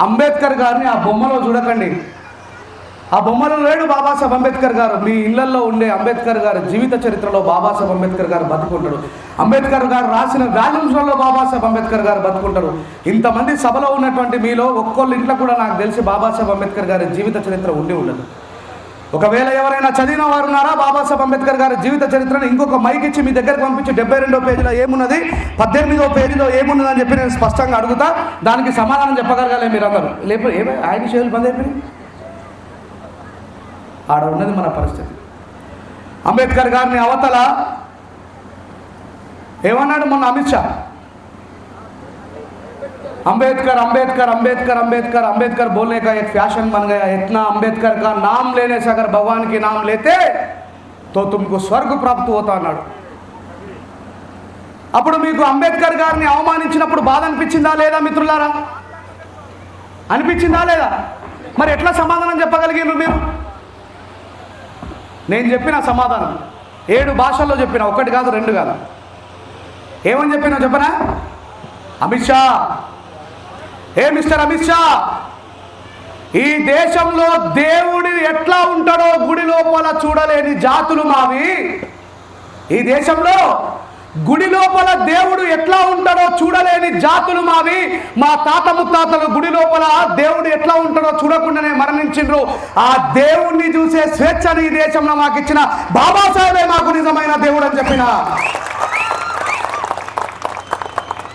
అంబేద్కర్ గారిని ఆ బొమ్మలో చూడకండి. ఆ బొమ్మలో లేడు బాబాసాహెబ్ అంబేద్కర్ గారు. మీ ఇళ్లలో ఉండే అంబేద్కర్ గారి జీవిత చరిత్రలో బాబాసాహెబ్ అంబేద్కర్ గారు బతుకుంటాడు. అంబేద్కర్ గారు రాసిన వాల్యూమ్స్లలో బాబాసాహెబ్ అంబేద్కర్ గారు బతుకుంటారు. ఇంతమంది సభలో ఉన్నటువంటి మీలో ఒక్కొక్క ఇంట్లో కూడా నాకు తెలిసి బాబాసాహెబ్ అంబేద్కర్ గారి జీవిత చరిత్ర ఉండి ఉండదు. ఒకవేళ ఎవరైనా చదివిన వారు ఉన్నారా బాబాసాహెబ్ అంబేద్కర్ గారి జీవిత చరిత్రను ఇంకొక మైక్ ఇచ్చి మీ దగ్గరకు పంపించి 72వ పేజీలో ఏమున్నది, 18వ పేజీలో ఏమున్నది అని చెప్పి నేను స్పష్టంగా అడుగుతా. దానికి సమాధానం చెప్పగలగాలి మీరందరూ. లేకపోతే ఏమే ఆయన చేతులు బంద్ అయిపోయి ఆడ ఉన్నది మన పరిస్థితి. అంబేద్కర్ గారిని అవతల ఏమన్నాడు మొన్న అమిత్ షా? अंबेडकर अंबेडकर अंबेडकर अंबेडकर अंबेडकर बोलने का एक फैशन बन गया. इतना अंबेडकर का नाम लेने से अगर भगवान के नाम लेते तो तुमको स्वर्ग प्राप्त होता అన్నాడు. అప్పుడు మీకు అంబేద్కర్ గారిని అవమానించినప్పుడు బాధ అనిపించిందా లేదా మిత్రులారా? అనిపించిందా లేదా? మరి ఎట్లా సమాధానం చెప్పగలిగారు మీరు? నేను చెప్పిన సమాధానం 7 భాషల్లో చెప్పిన, ఒకటి కాదు రెండు కాదు. ఏమని చెప్పినా చెప్పనా? అమిత్ షా, ఏ మిస్టర్ అమిత్ షా, ఈ దేశంలో దేవుడు ఎట్లా ఉంటాడో గుడి లోపల చూడలేని జాతులు మావి. ఈ దేశంలో గుడి లోపల దేవుడు ఎట్లా ఉంటాడో చూడలేని జాతులు మావి. మా తాత ముత్తాతలు గుడి లోపల దేవుడు ఎట్లా ఉంటాడో చూడకుండానే మరణించిండ్రు. ఆ దేవుణ్ణి చూసే స్వేచ్ఛని ఈ దేశంలో మాకు ఇచ్చిన బాబాసాహెబే మాకు నిజమైన దేవుడు అని చెప్పిన.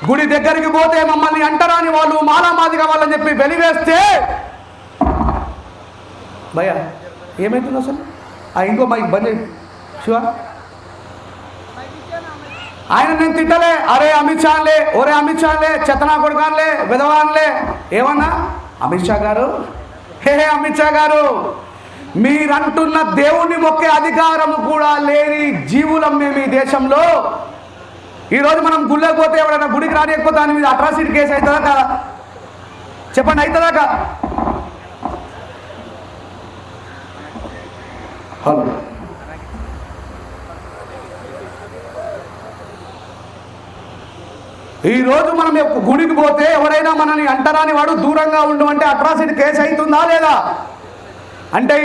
గుడి దగ్గరికి పోతే మమ్మల్ని అంటరాని వాళ్ళు, మాలామాదిగా వాళ్ళని చెప్పి వెలివేస్తే భయ్యా ఏమైతుంది అసలు? ఇంకో మైక్ బంద్ చేయి శివ. ఆయన నేను తిట్టలే, అరే అమిత్ షాన్లే, ఒరే అమిత్ షాన్లే, చెత్తనా కొడుకాన్లే, విధవాన్లే, ఏమన్నా అమిత్ షా గారు, హే అమిత్ షా గారు, మీరంటున్న దేవుణ్ణి మొక్కే అధికారం కూడా లేని జీవులం మేము ఈ దేశంలో. ఈరోజు మనం గుళ్ళకి పోతే ఎవరైనా గుడికి రానియకపోతే దాని మీద అట్రాసిటీ కేసు అవుతుందా కదా? చెప్పండి, అవుతుందా కదా? హలో, ఈరోజు మనం గుడికి పోతే ఎవరైనా మనల్ని అంటరాని వాడు దూరంగా ఉండమంటే అట్రాసిటీ కేసు అవుతుందా లేదా? అంటే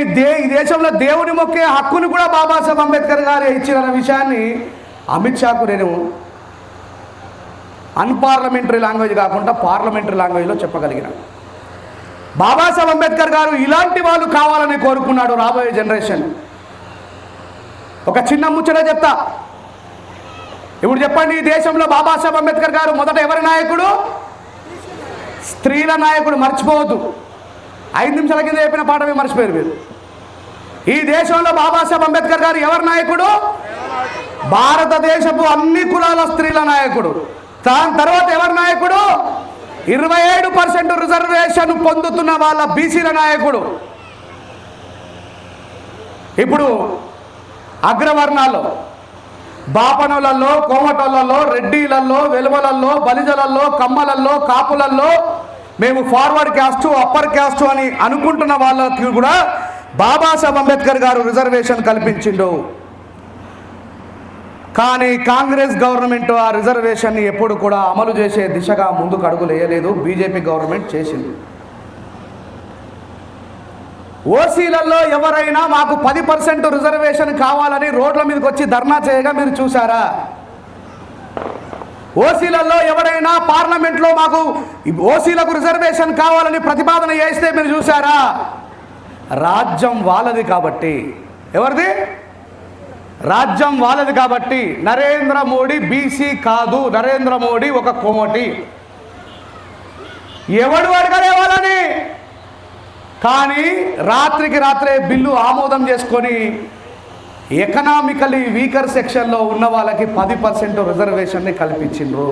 ఈ దేశంలో దేవుని మొక్కే హక్కును కూడా బాబాసాహెబ్ అంబేద్కర్ గారు ఇచ్చిన విషయాన్ని అమిత్ షాకు నేను అన్పార్లమెంటరీ లాంగ్వేజ్ కాకుండా పార్లమెంటరీ లాంగ్వేజ్లో చెప్పగలిగిన. బాబాసాహెబ్ అంబేద్కర్ గారు ఇలాంటి వాళ్ళు కావాలని కోరుకున్నాడు రాబోయే జనరేషన్. ఒక చిన్న ముచ్చట చెప్తా. ఇప్పుడు చెప్పండి, ఈ దేశంలో బాబాసాహెబ్ అంబేద్కర్ గారు మొదట ఎవరి నాయకుడు? స్త్రీల నాయకుడు. మర్చిపోవద్దు. 5 నిమిషాల కింద చెప్పిన పాఠమే మర్చిపోయారు మీరు. ఈ దేశంలో బాబాసాహెబ్ అంబేద్కర్ గారు ఎవరి నాయకుడు? భారతదేశపు అన్ని కులాల స్త్రీల నాయకుడు. దాని తర్వాత ఎవరి నాయకుడు? 27% రిజర్వేషన్ పొందుతున్న వాళ్ళ బీసీల నాయకుడు. ఇప్పుడు అగ్రవర్ణాల్లో, బాపనులలో, కోమటోళ్లలో, రెడ్డిలలో, వెలువలలో, బలిజలలో, కమ్మలలో, కాపులలో మేము ఫార్వర్డ్ క్యాస్ట్, అప్పర్ క్యాస్ట్ అని అనుకుంటున్న వాళ్ళకి కూడా బాబాసాహెబ్ అంబేద్కర్ గారు రిజర్వేషన్ కల్పించిండు. కానీ కాంగ్రెస్ గవర్నమెంట్ ఆ రిజర్వేషన్ని ఎప్పుడు కూడా అమలు చేసే దిశగా ముందుకు అడుగులు వేయలేదు. బీజేపీ గవర్నమెంట్ చేసింది. ఓసీలలో ఎవరైనా మాకు 10% రిజర్వేషన్ కావాలని రోడ్ల మీదకి వచ్చి ధర్నా చేయగా మీరు చూసారా? ఓసీలలో ఎవరైనా పార్లమెంట్లో మాకు ఓసీలకు రిజర్వేషన్ కావాలని ప్రతిపాదన చేస్తే మీరు చూసారా? రాజ్యం వాళ్ళది కాబట్టి. ఎవరిది? రాజ్యం వాళ్ళది కాబట్టి. నరేంద్ర మోడీ బీసీ కాదు, నరేంద్ర మోడీ ఒక కోమటి. ఎవడు అడగలే వాళ్ళని. కానీ రాత్రికి రాత్రే బిల్లు ఆమోదం చేసుకొని ఎకనామికలీ వీకర్ సెక్షన్లో ఉన్న వాళ్ళకి 10% రిజర్వేషన్ని కల్పించిండ్రు.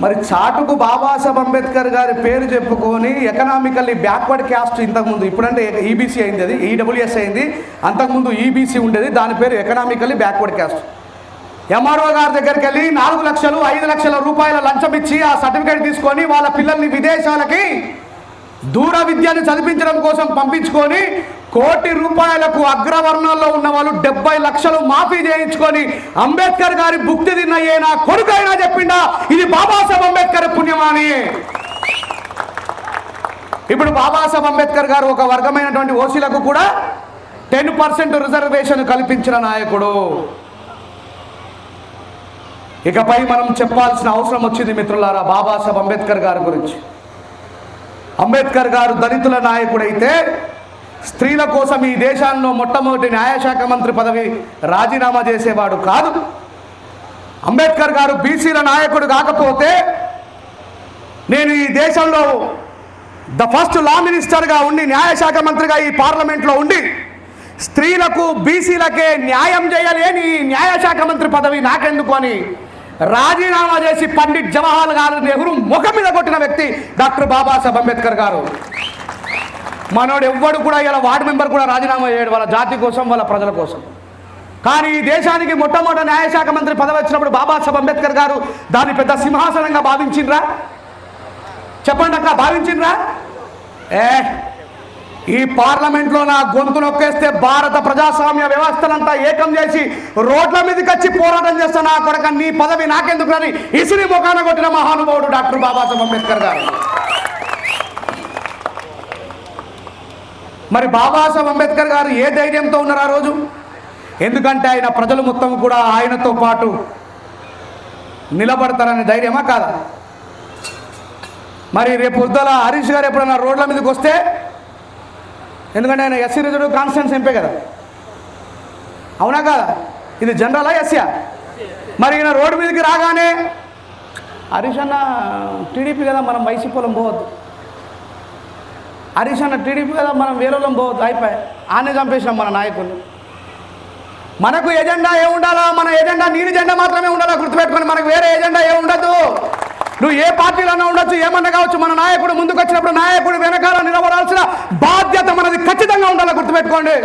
మరి చాటుకు బాబాసాహెబ్ అంబేద్కర్ గారి పేరు చెప్పుకొని ఎకనామికల్లీ బ్యాక్వర్డ్ క్యాస్ట్ ఇంతకుముందు, ఇప్పుడంటే ఈబీసీ అయింది, అది ఈడబ్ల్యూఎస్ అయింది, అంతకుముందు ఈబీసీ ఉండేది, దాని పేరు ఎకనామికల్లీ బ్యాక్వర్డ్ క్యాస్ట్. ఎంఆర్ఓ గారి దగ్గరికి వెళ్ళి 4 లక్షలు 5 లక్షల రూపాయల లంచం ఇచ్చి ఆ సర్టిఫికేట్ తీసుకొని వాళ్ళ పిల్లల్ని విదేశాలకి దూర విద్యను చదివించడం కోసం పంపించుకొని 1 కోటి రూపాయలకు అగ్రవర్ణాల్లో ఉన్న వాళ్ళు 70 లక్షలు మాఫీ చేయించుకొని అంబేద్కర్ గారి భుక్తి తిన్నయ్యే నా కొడుకైనా చెప్పిండా ఇది బాబాసాహెబ్ అంబేద్కర్ పుణ్యమాని. ఇప్పుడు బాబాసాహెబ్ అంబేద్కర్ గారు ఒక వర్గమైనటువంటి ఓసీలకు కూడా 10% రిజర్వేషన్ కల్పించిన నాయకుడు. ఇకపై మనం చెప్పాల్సిన అవసరం వచ్చింది మిత్రులారా బాబాసాహెబ్ అంబేద్కర్ గారి గురించి. అంబేద్కర్ గారు దళితుల నాయకుడైతే స్త్రీల కోసం ఈ దేశాల్లో మొట్టమొదటి న్యాయశాఖ మంత్రి పదవి రాజీనామా చేసేవాడు కాదు. అంబేద్కర్ గారు బీసీల నాయకుడు కాకపోతే నేను ఈ దేశంలో ఫస్ట్ లా మినిస్టర్గా ఉండి న్యాయశాఖ మంత్రిగా ఈ పార్లమెంట్లో ఉండి స్త్రీలకు బీసీలకే న్యాయం చేయలేని న్యాయశాఖ మంత్రి పదవి నాకెందుకు అని రాజీనామా చేసి పండిట్ జవహర్లాల్ నెహ్రూ ముఖం మీద కొట్టిన వ్యక్తి డాక్టర్ బాబాసాహెబ్ అంబేద్కర్ గారు. మనోడు ఎవ్వడు కూడా ఇలా వార్డు మెంబర్ కూడా రాజీనామా చేయడు వాళ్ళ జాతి కోసం, వాళ్ళ ప్రజల కోసం. కానీ ఈ దేశానికి మొట్టమొదటి న్యాయశాఖ మంత్రి పదవి వచ్చినప్పుడు బాబాసాహెబ్ అంబేద్కర్ గారు దాన్ని పెద్ద సింహాసనంగా భావించిండ్రా? చెప్పండి అక్క, భావించిండ్రా? ఈ పార్లమెంట్లో నా గొంతు నొక్కేస్తే భారత ప్రజాస్వామ్య వ్యవస్థలంతా ఏకం చేసి రోడ్ల మీదకి వచ్చి పోరాటం చేస్తా నా కొడక, నీ పదవి నాకెందుకు అని ఇసిరి ముఖాన కొట్టిన మహానుభావుడు డాక్టర్ బాబాసాహెబ్ అంబేద్కర్ గారు. మరి బాబాసాహెబ్ అంబేద్కర్ గారు ఏ ధైర్యంతో ఉన్నారు ఆ రోజు? ఎందుకంటే ఆయన ప్రజలు మొత్తం కూడా ఆయనతో పాటు నిలబడతారనే ధైర్యమా కాదా? మరి రేపు పొద్దుల హరీష్ గారు ఎప్పుడన్నా రోడ్ల మీదకి వస్తే, ఎందుకంటే ఆయన ఎస్సీ రిజర్వ్ కాన్స్టిట్యూన్సీ ఎంపీ కదా, అవునా కాదా? ఇది జనరలా ఎస్సీయా? మరి ఈయన రోడ్డు మీదకి రాగానే హరీష్ అన్న టీడీపీ కదా మనం వైసీపీలం పోవద్దు, హరీష్ అన్న టీడీపీ కదా మనం వేరేలం పోవద్దు, అయిపోయి ఆనే చంపేసినాం మన నాయకులు. మనకు ఎజెండా ఏముండాలా? మన ఎజెండా నీలి జెండా మాత్రమే ఉండాలా, గుర్తుపెట్టుకొని. మనకు వేరే ఎజెండా ఏముండదు. నువ్వు ఏ పార్టీలోనే ఉండొచ్చు, ఏమన్నా కావచ్చు, మన నాయకుడు ముందుకు వచ్చినప్పుడు నాయకుడు వెనకాల నిలబడాల్సిన బాధ్యత మనది ఖచ్చితంగా ఉండాలి, గుర్తుపెట్టుకోండి.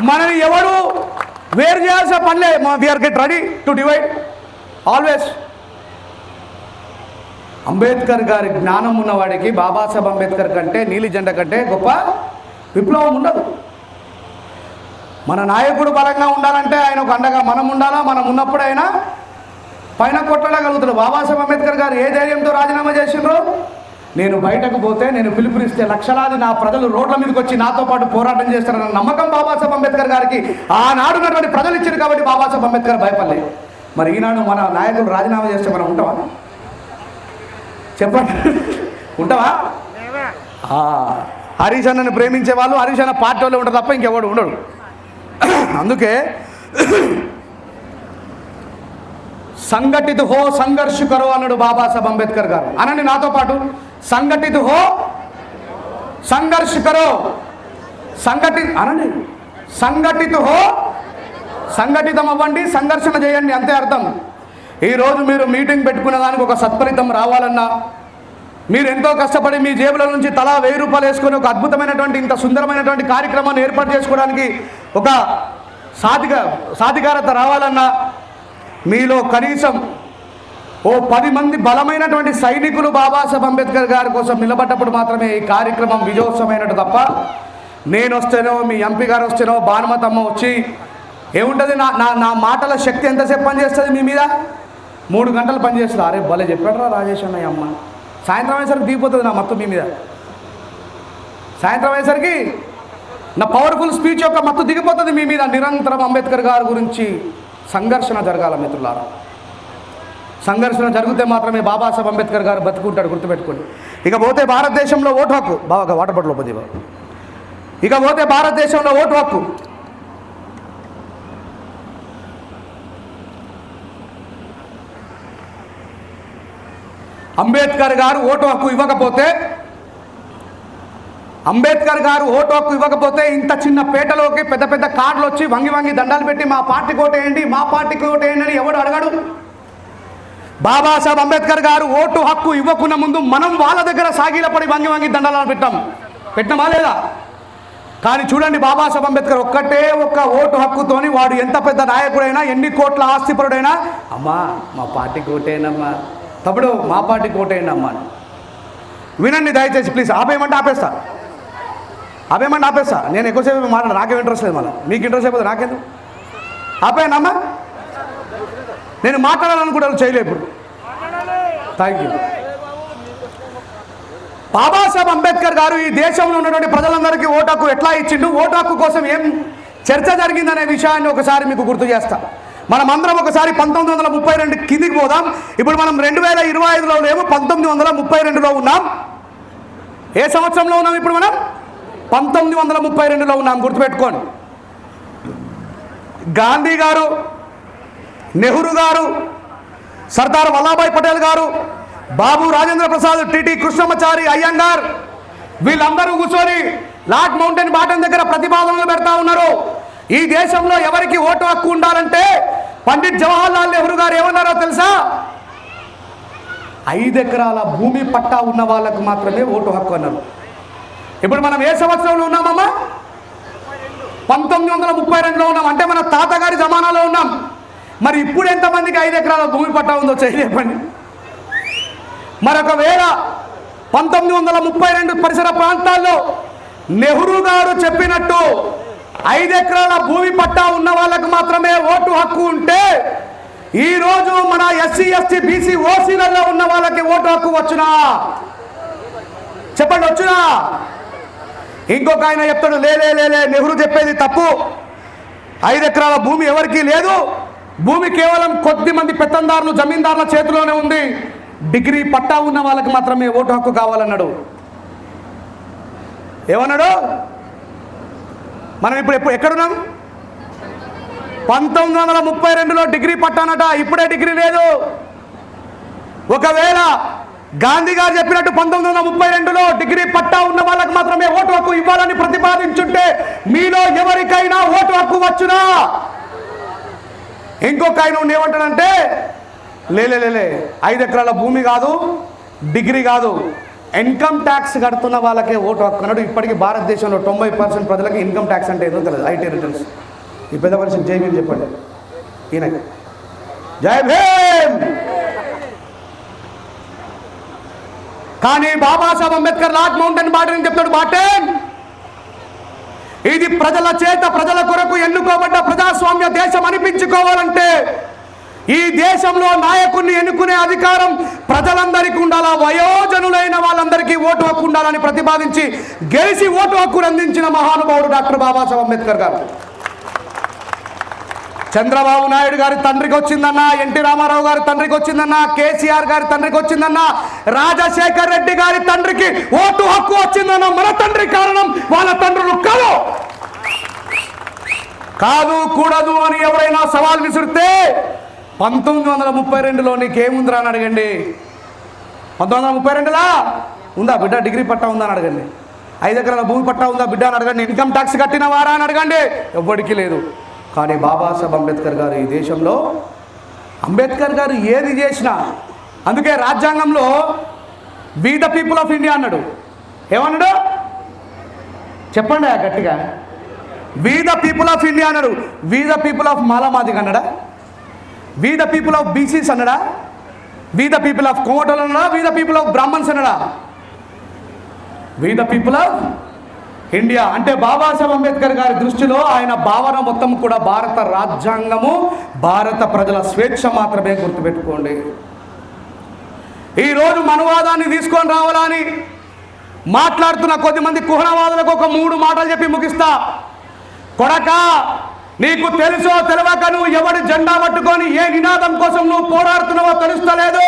మనని ఎవరు వేరు చేయాల్సిన పనిలే. We are get ready to divide always. Ambedkar గారి జ్ఞానం ఉన్నవాడికి బాబాసాహెబ్ అంబేద్కర్ కంటే నీలి జెండా కంటే గొప్ప విప్లవం ఉండదు. మన నాయకుడు బలంగా ఉండాలంటే ఆయనకు అండగా మనం ఉండాలా. మనం ఉన్నప్పుడు ఆయన పైన కొట్టడగలుగుతాడు. బాబాసాహెబ్ అంబేద్కర్ గారు ఏ ధైర్యంతో రాజీనామా చేసిండ్రు? నేను బయటకు పోతే, నేను పిలుపునిస్తే లక్షలాది నా ప్రజలు రోడ్ల మీదకి వచ్చి నాతో పాటు పోరాటం చేస్తారన్న నమ్మకం బాబాసాహెబ్ అంబేద్కర్ గారికి ఆనాడున్నటువంటి ప్రజలు ఇచ్చారు కాబట్టి బాబాసాహెబ్ అంబేద్కర్ భయపడలేదు. మరి ఈనాడు మన నాయకులు రాజీనామా చేస్తే మనం ఉంటావా? చెప్పండి, ఉంటావా? హరీష్ అన్నని ప్రేమించే వాళ్ళు హరీష్ అన్న పార్టీ వాళ్ళు ఉంటారు తప్ప ఇంకెవడు ఉండడు. అందుకే సంఘటిత హో సంఘర్ష కరో అన్నాడు బాబాసాహెబ్ అంబేద్కర్ గారు. అనండి నాతో పాటు, సంఘటిత హో సంఘర్ష కరో. అనండి, సంఘటిత హో సంఘటితం అవ్వండి, సంఘర్షణ చేయండి, అంతే అర్థం. ఈరోజు మీరు మీటింగ్ పెట్టుకున్న దానికి ఒక సత్ఫలితం రావాలన్నా, మీరు ఎంతో కష్టపడి మీ జేబుల నుంచి తలా 1000 రూపాయలు వేసుకొని ఒక అద్భుతమైనటువంటి ఇంత సుందరమైనటువంటి కార్యక్రమాన్ని ఏర్పాటు చేసుకోవడానికి ఒక సాధికారత రావాలన్నా, మీలో కనీసం ఓ 10 మంది బలమైనటువంటి సైనికులు బాబాసాహెబ్ అంబేద్కర్ గారి కోసం నిలబడ్డప్పుడు మాత్రమే ఈ కార్యక్రమం విజయోత్సవమైనట్టు తప్ప, నేను వస్తేనో మీ ఎంపీ గారు వస్తేనో భానుమతమ్మ వచ్చి ఏముంటుంది, నా మాటల శక్తి ఎంతసేపు పనిచేస్తుంది మీ మీద? 3 గంటలు పనిచేస్తుంది. అరే భలే చెప్పాడరా రాజేష్ అన్నయ్య అమ్మ. సాయంత్రం అయ్యేసరికి దిగిపోతుంది నా మత్తు మీ మీద. సాయంత్రం అయ్యేసరికి నా పవర్ఫుల్ స్పీచ్ యొక్క మత్తు దిగిపోతుంది మీ మీద. నిరంతరం అంబేద్కర్ గారి గురించి సంఘర్షణ జరగాల మిత్రులారా. సంఘర్షణ జరిగితే మాత్రమే బాబాసాహెబ్ అంబేద్కర్ గారు బతుకుంటాడు, గుర్తుపెట్టుకోండి. ఇకపోతే భారతదేశంలో ఓటు హక్కు, బాగా వాటర్ బాటిల్ పోతే, ఇకపోతే భారతదేశంలో ఓటు హక్కు. అంబేద్కర్ గారు ఓటు హక్కు ఇవ్వకపోతే ఇంత చిన్న పేటలోకి పెద్ద పెద్ద కార్డులు వచ్చి వంగి వంగి దండాలు పెట్టి మా పార్టీకి ఓటేయండి అని ఎవడు అడగడు. బాబాసాహెబ్ అంబేద్కర్ గారు ఓటు హక్కు ఇవ్వకున్న ముందు మనం వాళ్ళ దగ్గర సాగిలపడి వంగి వంగి దండాలను పెట్టామా లేదా? కానీ చూడండి, బాబాసాహెబ్ అంబేద్కర్ ఒక్క ఓటు హక్కుతోని వాడు ఎంత పెద్ద నాయకుడైనా, ఎన్ని కోట్ల ఆస్తిపరుడైనా, అమ్మా మా పార్టీకి ఓటేయనమ్మా, తమ్ముడు మా పార్టీకి ఓటేయండి అమ్మా. వినండి దయచేసి ప్లీజ్. ఆపేయమంటే ఆపేస్తా. నేను ఎక్కువసేపు మాట్లాడ, నాకేం ఇంట్రెస్ట్ లేదు. మళ్ళీ మీకు ఇంట్రెస్ట్ అయిపోతుంది, నాకేందుకు? ఆపేయనమ్మా. నేను మాట్లాడాలనుకుంటాను, చేయలే ఇప్పుడు. Thank you. బాబాసాహెబ్ అంబేద్కర్ గారు ఈ దేశంలో ఉన్నటువంటి ప్రజలందరికీ ఓటు హక్కు ఎట్లా ఇచ్చిండు, ఓటు హక్కు కోసం ఏం చర్చ జరిగిందనే విషయాన్ని ఒకసారి మీకు గుర్తు చేస్తా. మనం అందరం ఒకసారి 1932 కిందికి పోదాం. ఇప్పుడు మనం 2025లో లేము, 1932లో ఉన్నాం. ఏ సంవత్సరంలో ఉన్నాం ఇప్పుడు మనం? 1932లో ఉన్నాం. గుర్తుపెట్టుకోండి. గాంధీ గారు, నెహ్రూ గారు, సర్దార్ వల్లభాయ్ పటేల్ గారు, బాబు రాజేంద్ర ప్రసాద్, టిటి కృష్ణమాచారి అయ్యంగార్, వీళ్ళందరూ కూర్చొని లార్డ్ మౌంటైన్ బాటన్ దగ్గర ప్రతిపాదనలు పెడతా ఉన్నారు. ఈ దేశంలో ఎవరికి ఓటు హక్కు ఉండాలంటే పండిట్ జవహర్లాల్ నెహ్రూ గారు ఏమన్నారో తెలుసా? 5 ఎకరాల భూమి పట్టా ఉన్న వాళ్ళకు మాత్రమే ఓటు హక్కు అన్నారు. ఇప్పుడు మనం ఏ సంవత్సరంలో ఉన్నామమ్మా? 1932లో ఉన్నాం. అంటే మన తాతగారి జమానాలో ఉన్నాం. మరి ఇప్పుడు ఎంతమందికి 5 ఎకరాల భూమి పట్టా ఉందో చేయలేపండి. మరొకవేళ 1932 పరిసర ప్రాంతాల్లో నెహ్రూ గారు చెప్పినట్టు 5 ఎకరాల భూమి పట్టా ఉన్న వాళ్ళకు మాత్రమే ఓటు హక్కు ఉంటే, ఈరోజు మన ఎస్సీ ఎస్టీ బీసీ ఓసీలలో ఉన్న వాళ్ళకి ఓటు హక్కు వచ్చునా? చెప్పండి, వచ్చునా? ఇంకొక ఆయన చెప్తాడు, లే నెహ్రూ చెప్పేది తప్పు, 5 ఎకరాల భూమి ఎవరికీ లేదు, భూమి కేవలం కొద్ది మంది పెత్తందారులు జమీందారుల చేతిలోనే ఉంది, డిగ్రీ పట్టా ఉన్న వాళ్ళకి మాత్రమే ఓటు హక్కు కావాలన్నాడు. ఏమన్నాడు? మనం ఇప్పుడు ఎక్కడున్నాం? 1932లో డిగ్రీ పట్టానట, ఇప్పుడే డిగ్రీ లేదు. ఒకవేళ గాంధీ గారు చెప్పినట్టు 1932లో డిగ్రీ పట్టా ఉన్న వాళ్ళకి మాత్రమే ఓటు హక్కు ఇవ్వాలని ప్రతిపాదించుంటే మీలో ఎవరికైనా ఓటు హక్కు వచ్చునా? ఇంకొక ఆయన ఏమంటాడంటే, లే 5 ఎకరాల భూమి కాదు, డిగ్రీ కాదు, ఇన్కమ్ ట్యాక్స్ కడుతున్న వాళ్ళకే ఓటు హక్కు అన్నాడు. ఇప్పటికీ భారతదేశంలో 90% ప్రజలకు ఇన్కమ్ ట్యాక్స్ అంటే ఏదో తెలియదు, ఐటీ రిటర్న్స్. ఈ పెద్ద మనిషికి జై భీమ్ చెప్పండి, ఈయనకి జై భీమ్. కానీ బాబాసాహెబ్ అంబేద్కర్ లార్డ్ మౌంటైన్ బాటన్ చెప్తాడు, బాటన్ ఇది ప్రజల చేత ప్రజల కొరకు ఎన్నుకోబడ్డ ప్రజాస్వామ్య దేశం అనిపించుకోవాలంటే ఈ దేశంలో నాయకుడిని ఎన్నుకునే అధికారం ప్రజలందరికీ ఉండాలా, వయోజనులైన వాళ్ళందరికీ ఓటు హక్కు ఉండాలని ప్రతిపాదించి గెలిచి ఓటు హక్కును అందించిన మహానుభావుడు డాక్టర్ బాబాసాహెబ్ అంబేద్కర్ గారు. చంద్రబాబు నాయుడు గారి తండ్రికి వచ్చిందన్నా, ఎన్టీ రామారావు గారి తండ్రికి వచ్చిందన్నా, కేసీఆర్ గారి తండ్రికి వచ్చిందన్నా, రాజశేఖర్ రెడ్డి గారి తండ్రికి ఓటు హక్కు వచ్చిందన్నా, మన తండ్రి కారణం వాళ్ళ తండ్రులు కాదు కూడదు అని ఎవరైనా సవాల్ విసిరితే 1932లో నీకేముందిరా అని అడగండి. 1932లా ఉందా బిడ్డ డిగ్రీ పట్టా ఉందా అని అడగండి. 5 ఎకరాల భూమి పట్టా ఉందా బిడ్డ అని అడగండి. ఇన్కమ్ ట్యాక్స్ కట్టిన వారా అని అడగండి. ఎవ్వడికి లేదు. కానీ బాబాసాహెబ్ అంబేద్కర్ గారు ఈ దేశంలో, అంబేద్కర్ గారు ఏది చేసినా, అందుకే రాజ్యాంగంలో we the people of India అన్నాడు. ఏమన్నాడు చెప్పండి గట్టిగా? We the people of India అన్నాడు. వి ద పీపుల్ ఆఫ్ మాలామాదిగా అన్నాడా? We the people of BCs అన్నాడా? వి ద పీపుల్ ఆఫ్ కోమటోలు అన్నాడా? We the people of Brahmans అన్నాడా? We the people of India. అంటే బాబాసాహెబ్ అంబేద్కర్ గారి దృష్టిలో ఆయన భావన మొత్తం కూడా భారత రాజ్యాంగము, భారత ప్రజల స్వేచ్ఛ మాత్రమే. గుర్తుపెట్టుకోండి. ఈరోజు మనువాదాన్ని తీసుకొని రావాలని మాట్లాడుతున్న కొద్దిమంది కుహనవాదులకు ఒక 3 మాటలు చెప్పి ముగిస్తా. కొడక, నీకు తెలుసో తెలవక నువ్వు ఎవడి జెండా పట్టుకొని ఏ నినాదం కోసం నువ్వు పోరాడుతున్నావో తెలుస్తలేదు.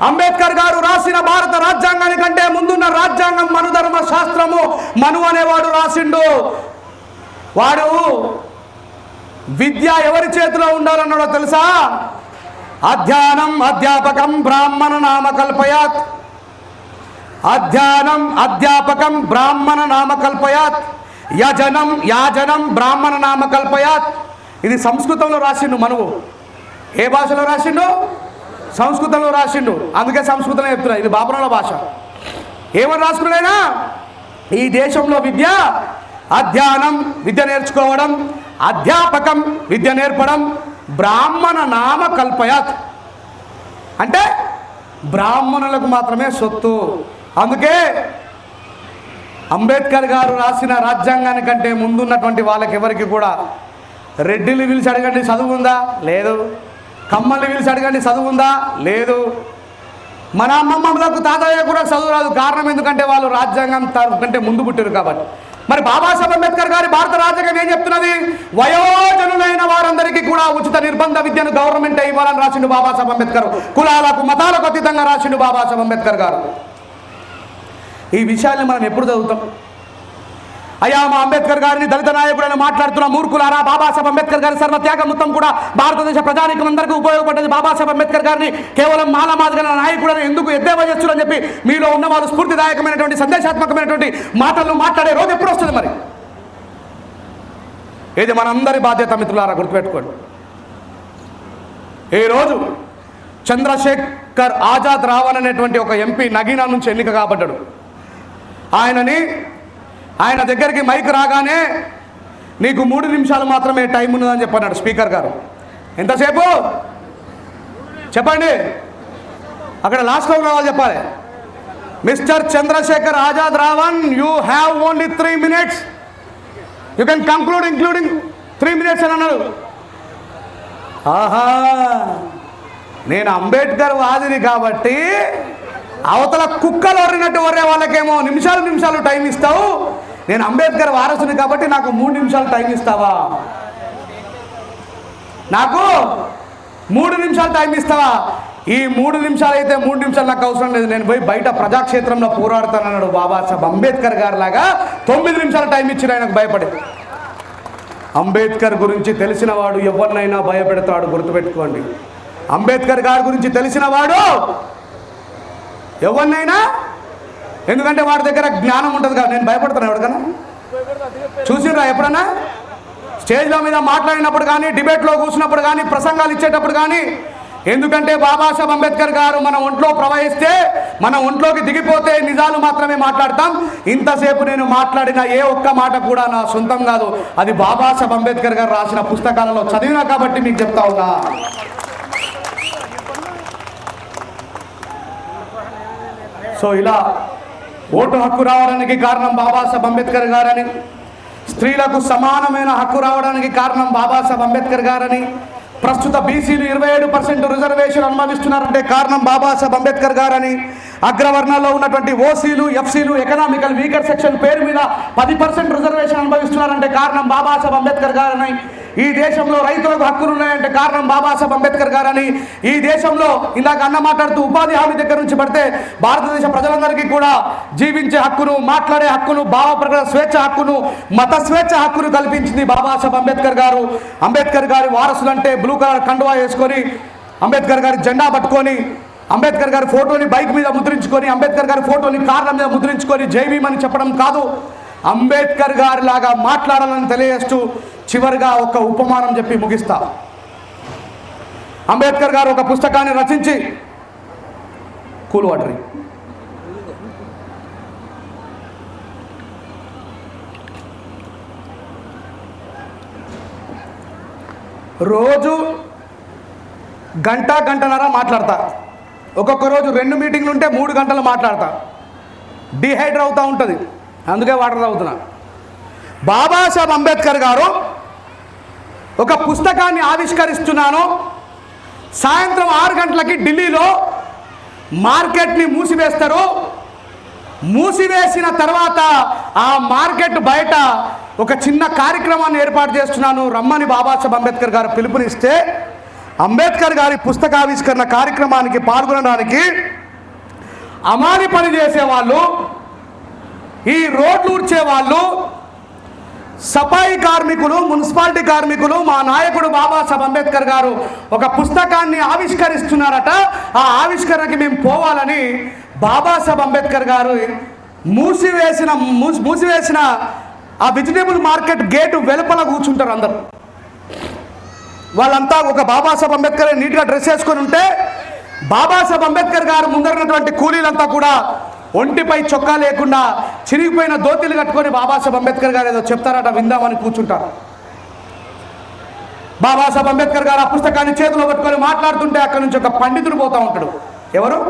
అంబేద్కర్ గారు రాసిన భారత రాజ్యాంగానికంటే ముందున్న రాజ్యాంగం మనుధర్మ శాస్త్రము. మను అనేవాడు రాసిండు. వాడు విద్య ఎవరి చేతిలో ఉండాలన్నాడో తెలుసా? అధ్యానం అధ్యాపకం బ్రాహ్మణ నామ కల్పయాత్. అధ్యానం అధ్యాపకం బ్రాహ్మణ నామ కల్పయాత్. యజనం యాజనం బ్రాహ్మణ నామ కల్పయాత్. ఇది సంస్కృతంలో రాసిండు మనువు. ఏ భాషలో రాసిండు? సంస్కృతంలో రాసిండు. అందుకే సంస్కృతంలో చెప్తున్నా, ఇది బాపనల భాష. ఏమని రాసుకున్నాడైనా? ఈ దేశంలో విద్య అధ్యానం విద్య నేర్చుకోవడం, అధ్యాపకం విద్య నేర్పడం, బ్రాహ్మణ నామ కల్పయాత్ అంటే బ్రాహ్మణులకు మాత్రమే సొత్తు. అందుకే అంబేద్కర్ గారు రాసిన రాజ్యాంగానికంటే ముందున్నటువంటి వాళ్ళకి ఎవరికి కూడా రెడ్డిని పిలిచి అడగండి చదువు ఉందా? లేదు. కమ్మల్ని పిలిచి అడగండి చదువు ఉందా? లేదు. మన అమ్మమ్మలకు తాతయ్య కూడా చదువు రాదు. కారణం ఎందుకంటే వాళ్ళు రాజ్యాంగం కంటే ముందు పుట్టారు కాబట్టి. మరి బాబాసాహెబ్ అంబేద్కర్ గారి భారత రాజ్యాంగం ఏం చెప్తున్నది? వయోజనులైన వారందరికీ కూడా ఉచిత నిర్బంధ విద్యను గవర్నమెంట్ ఇవ్వాలని రాసిండు బాబాసాహెబ్ అంబేద్కర్. కులాలకు మతాలకు అతీతంగా రాసిండు బాబాసాహెబ్ అంబేద్కర్ గారు. ఈ విషయాన్ని మనం ఎప్పుడు చదువుతాం? అయ్యా మా అంబేద్కర్ గారిని దళిత నాయకుడని మాట్లాడుతున్న మూర్ఖులారా, బాబాసాహెబ్ అంబేద్కర్ గారి సర్వత్యాగం మొత్తం కూడా భారతదేశ ప్రజానీకం అందరికీ ఉపయోగపడ్డది. బాబాసాహెబ్ అంబేద్కర్ గారిని కేవలం మాలమాదిగల నాయకుడని ఎందుకు ఎద్దేవా చేస్తున్నారని చెప్పి మీలో ఉన్న వాళ్ళు స్ఫూర్తిదాయకమైనటువంటి సందేశాత్మకమైనటువంటి మాటలను మాట్లాడే రోజు ఎప్పుడు వస్తుంది? మరి ఇది మనందరి బాధ్యత మిత్రులారా, గుర్తుపెట్టుకోండి. ఈరోజు చంద్రశేఖర్ ఆజాద్ రావణ్ అనేటువంటి ఒక ఎంపీ నగీనా నుంచి ఎన్నిక కాబడ్డాడు. ఆయన దగ్గరికి మైక్ రాగానే నీకు 3 నిమిషాలు మాత్రమే టైం ఉన్నదని చెప్పన్నాడు స్పీకర్ గారు. ఎంతసేపు చెప్పండి? అక్కడ లాస్ట్లో ఉన్న వాళ్ళు చెప్పాలి. Mister Chandrashekhar Azad Ravan, you have only 3 minutes. You can conclude including 3 minutes అని అన్నాడు. ఆహా, నేను అంబేద్కర్ వాదిని కాబట్టి అవతల కుక్కలు వరినట్టు వరే వాళ్ళకేమో నిమిషాలు టైం ఇస్తావు, నేను అంబేద్కర్ వారసుని కాబట్టి నాకు 3 నిమిషాలు టైం ఇస్తావా? నాకు 3 నిమిషాలు టైం ఇస్తావా? ఈ 3 నిమిషాలు అయితే 3 నిమిషాలు నాకు అవసరం లేదు, నేను పోయి బయట ప్రజాక్షేత్రంలో పోరాడుతానన్నాడు బాబాసాహెబ్ అంబేద్కర్ గారి లాగా. 9 నిమిషాలు టైం ఇచ్చిన ఆయనకు భయపడి. అంబేద్కర్ గురించి తెలిసిన వాడు ఎవరినైనా భయపెడతాడు, గుర్తుపెట్టుకోండి. అంబేద్కర్ గారి గురించి తెలిసిన వాడు ఎవరినైనా, ఎందుకంటే వాడి దగ్గర జ్ఞానం ఉంటుంది కదా. నేను భయపడతాను ఎవరికన్నా? చూసినరా ఎప్పుడన్నా? స్టేజ్లో మీద మాట్లాడినప్పుడు కానీ, డిబేట్లో కూర్చున్నప్పుడు కానీ, ప్రసంగాలు ఇచ్చేటప్పుడు కానీ. ఎందుకంటే బాబాసాహెబ్ అంబేద్కర్ గారు మన ఒంట్లో ప్రవహిస్తే, మన ఒంట్లోకి దిగిపోతే నిజాలు మాత్రమే మాట్లాడతాం. ఇంతసేపు నేను మాట్లాడిన ఏ ఒక్క మాట కూడా నా సొంతం కాదు, అది బాబాసాహెబ్ అంబేద్కర్ గారు రాసిన పుస్తకాలలో చదివినా కాబట్టి మీకు చెప్తా ఉన్నా. సో ఇలా ఓటు హక్కు రావడానికి కారణం బాబాసాహెబ్ అంబేద్కర్ గారని, స్త్రీలకు సమానమైన హక్కు రావడానికి కారణం బాబాసాహెబ్ అంబేద్కర్ గారని, ప్రస్తుత బీసీలు 27% రిజర్వేషన్ అనుభవిస్తున్నారంటే కారణం బాబాసాహెబ్ అంబేద్కర్ గారని, అగ్రవర్ణాల్లో ఉన్నటువంటి ఓసీలు, ఎఫ్సీలు, ఎకనామికల్ వీకర్ సెక్షన్ పేరు మీద 10% రిజర్వేషన్ అనుభవిస్తున్నారంటే కారణం బాబాసాహెబ్ అంబేద్కర్ గారని, ఈ దేశంలో రైతులకు హక్కులు ఉన్నాయంటే కారణం బాబాసాహెబ్ అంబేద్కర్ గారని, ఈ దేశంలో ఇందాక అన్న మాట్లాడుతూ ఉపాధి హామీ దగ్గర నుంచి పడితే భారతదేశ ప్రజలందరికీ కూడా జీవించే హక్కును, మాట్లాడే హక్కును, భావ ప్రకటన స్వేచ్ఛ హక్కును, మత స్వేచ్ఛ హక్కును కల్పించింది బాబాసాహెబ్ అంబేద్కర్ గారు. అంబేద్కర్ గారి వారసులంటే బ్లూ కలర్ కండువా వేసుకొని, అంబేద్కర్ గారి జెండా పట్టుకొని, అంబేద్కర్ గారి ఫోటోని బైక్ మీద ముద్రించుకొని, అంబేద్కర్ గారి ఫోటోని కార్ల మీద ముద్రించుకొని జై భీమ్ అని చెప్పడం కాదు, అంబేద్కర్ గారి లాగా మాట్లాడాలని తెలియజేస్తూ చివరిగా ఒక ఉపమానం చెప్పి ముగిస్తా. అంబేద్కర్ గారు ఒక పుస్తకాన్ని రచించి, కూల్ వాటర్ రోజు గంటన్నర మాట్లాడతా. ఒక్కొక్క రోజు 2 మీటింగ్లు ఉంటే 3 గంటలు మాట్లాడతా. డిహైడ్రేట్ అవుతూ ఉంటుంది, అందుకే వాటర్ తాగుతున్నా. బాబాసాహెబ్ అంబేద్కర్ గారు ఒక పుస్తకాన్ని ఆవిష్కరిస్తున్నాను, సాయంత్రం 6 గంటలకి ఢిల్లీలో మార్కెట్ని మూసివేస్తారు. మూసివేసిన తర్వాత ఆ మార్కెట్ బయట ఒక చిన్న కార్యక్రమాన్ని ఏర్పాటు చేస్తున్నాను రమ్మని బాబాసాహెబ్ అంబేద్కర్ గారు పిలుపునిస్తే, అంబేద్కర్ గారి పుస్తకావిష్కరణ కార్యక్రమానికి పాల్గొనడానికి అమాలి పని చేసేవాళ్ళు, ఈ రోడ్లు ఊడ్చేవాళ్ళు, సఫాయి కార్మికులు, మున్సిపాలిటీ కార్మికులు, మా నాయకుడు బాబాసాహెబ్ అంబేద్కర్ గారు ఒక పుస్తకాన్ని ఆవిష్కరిస్తున్నారట. ఆ ఆవిష్కరణకి మేము పోవాలని బాబాసాహెబ్ అంబేద్కర్ గారు మూసివేసిన ఆ వెజిటేబుల్ మార్కెట్ గేటు వెలుపల కూర్చుంటారు. అందరూ వాళ్ళంతా ఒక బాబాసాహెబ్ అంబేద్కర్ నీట్గా డ్రెస్ వేసుకొని ఉంటే, బాబాసాహెబ్ అంబేద్కర్ గారు ముందరున్నటువంటి కూలీలంతా కూడా ఒంటిపై చొక్కా లేకుండా చిరిగిపోయిన దోతీలు కట్టుకొని బాబాసాహెబ్ అంబేద్కర్ గారు ఏదో చెప్తారట, విందామని కూర్చుంటారు. బాబాసాహెబ్ అంబేద్కర్ గారు ఆ పుస్తకాన్ని చేతిలో పట్టుకొని మాట్లాడుతుంటే అక్కడి నుంచి ఒక పండితుడు పోతూ ఉంటాడు. ఎవరు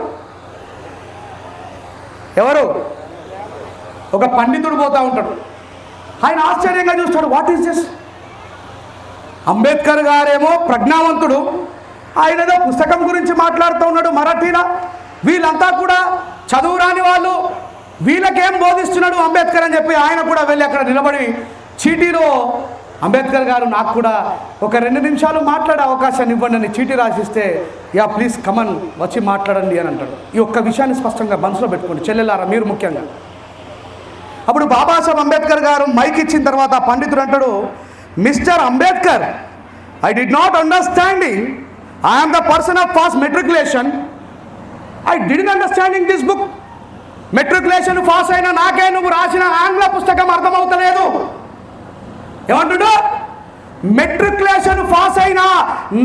ఒక పండితుడు పోతూ ఉంటాడు. ఆయన ఆశ్చర్యంగా చూస్తాడు, వాట్ ఈస్ దిస్? అంబేద్కర్ గారేమో ప్రజ్ఞావంతుడు, ఆయన ఏదో పుస్తకం గురించి మాట్లాడుతూ ఉన్నాడు మరాఠీలో. వీళ్ళంతా కూడా చదువు రాని వాళ్ళు, వీళ్ళకేం బోధిస్తున్నాడు అంబేద్కర్ అని చెప్పి ఆయన కూడా వెళ్ళి అక్కడ నిలబడి చీటీలో అంబేద్కర్ గారు నాకు కూడా ఒక 2 నిమిషాలు మాట్లాడే అవకాశాన్ని ఇవ్వండి అని చీటీ రాసిస్తే, యా ప్లీజ్ కమన్ వచ్చి మాట్లాడండి అని అంటాడు. ఈ ఒక్క విషయాన్ని స్పష్టంగా మనసులో పెట్టుకోండి చెల్లెలారా, మీరు ముఖ్యంగా. అప్పుడు బాబాసాహెబ్ అంబేద్కర్ గారు మైక్ ఇచ్చిన తర్వాత పండితుడు అంటాడు, mister Ambedkar, I did not understanding, I'm the person of pass matriculation, I didn't understanding this book. Matriculation pass అయిన నాకే నువ్వు రాసిన ఆంగ్ల పుస్తకం అర్థమవుతలేదు. ఏమంటుడు? మెట్రికులేషన్ పాస్ అయినా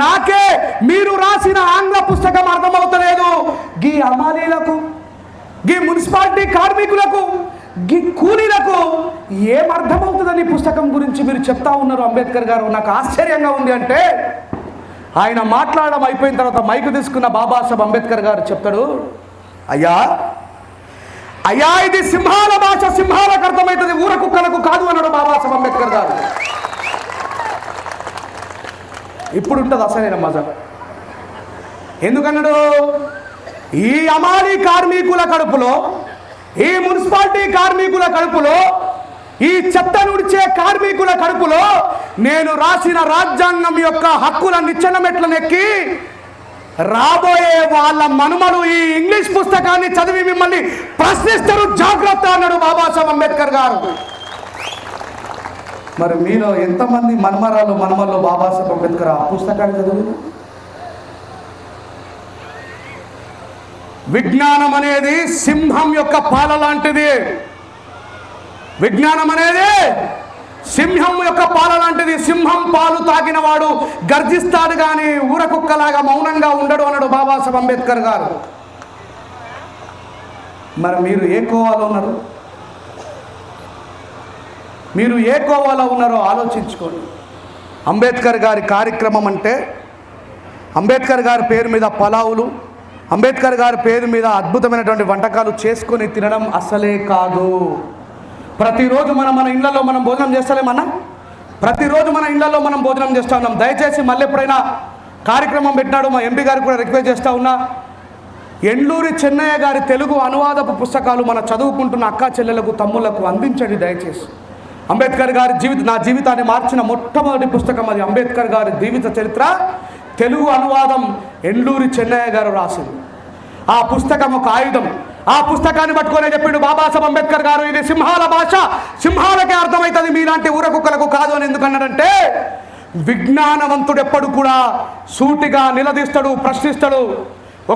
నాకే మీరు రాసిన ఆంగ్ల పుస్తకం అర్థమవుతలేదు. గీ అమాలీలకు, గీ మున్సిపాలిటీ కార్మికులకు, గీ కూలీలకు ఏమర్థమవుతుందని పుస్తకం గురించి మీరు చెప్తా ఉన్నారు అంబేద్కర్ గారు. నాకు ఆశ్చర్యంగా ఉంది అంటే, ఆయన మాట్లాడడం అయిపోయిన తర్వాత మైకు తీసుకున్న బాబాసాహెబ్ అంబేద్కర్ గారు చెప్తాడు, అయ్యా ఇది సింహాల భాష, సింహాలకు అర్థమవుతుంది, ఊర కుక్కలకు కాదు అన్నాడు బాబాసాహెబ్ అంబేద్కర్ గారు. ఇప్పుడు ఉంటుంది అసలైన మజా. ఎందుకన్నాడు? ఈ అమాలి కార్మికుల కడుపులో, ఈ మున్సిపాలిటీ కార్మికుల కడుపులో, ఈ చెత్త నుడిచే కార్మికుల కడుపులో నేను రాసిన రాజ్యాంగం యొక్క హక్కుల నిచ్చెనమెట్లనెక్కి రాబోయే వాళ్ళ మనుమలు ఈ ఇంగ్లీష్ పుస్తకాన్ని చదివి మిమ్మల్ని ప్రశ్నిస్తారు, జాగ్రత్త అన్నాడు బాబాసాహెబ్ అంబేద్కర్ గారు. మరి మీలో ఎంతమంది మనమలు బాబాసాహెబ్ అంబేద్కర్ ఆ పుస్తకాన్ని చదివి? విజ్ఞానం అనేది సింహం యొక్క పాల లాంటిది. విజ్ఞానం అనేది సింహం యొక్క పాల లాంటిది. సింహం పాలు తాగిన వాడు గర్జిస్తాడు కానీ ఊరకుక్కలాగా మౌనంగా ఉండడు అన్నాడు బాబాసాహెబ్ అంబేద్కర్ గారు. మరి మీరు ఏ కోవాలో ఉన్నారు? మీరు ఏ కోవాలో ఉన్నారో ఆలోచించుకోండి. అంబేద్కర్ గారి కార్యక్రమం అంటే అంబేద్కర్ గారి పేరు మీద పలావులు, అంబేద్కర్ గారి పేరు మీద అద్భుతమైనటువంటి వంటకాలు చేసుకొని తినడం అసలే కాదు. ప్రతిరోజు మన ఇళ్లలో మనం భోజనం చేస్తలేమన్నా? ప్రతిరోజు మన ఇళ్లలో మనం భోజనం చేస్తూ ఉన్నాం. దయచేసి మళ్ళీ ఎప్పుడైనా కార్యక్రమం పెట్టినాడు మా ఎంపీ గారికి కూడా రిక్వెస్ట్ చేస్తూ ఉన్నా, ఎండ్లూరి చెన్నయ్య గారి తెలుగు అనువాదపు పుస్తకాలు మన చదువుకుంటున్న అక్కా చెల్లెలకు తమ్ముళ్లకు అందించండి దయచేసి. అంబేద్కర్ గారి నా జీవితాన్ని మార్చిన మొట్టమొదటి పుస్తకం అది. అంబేద్కర్ గారి జీవిత చరిత్ర తెలుగు అనువాదం ఎండ్లూరి చెన్నయ్య గారు రాసింది. ఆ పుస్తకం ఒక ఆయుధం. ఆ పుస్తకాన్ని పట్టుకొని చెప్పిండు బాబాసాహెబ్ అంబేద్కర్ గారు, ఇది సింహాల భాష, సింహాలకే అర్థమవుతుంది, మీలాంటి ఊరకుక్కలకు కాదు అని. ఎందుకన్నాడంటే, విజ్ఞానవంతుడు ఎప్పుడు కూడా సూటిగా నిలదీస్తాడు, ప్రశ్నిస్తాడు.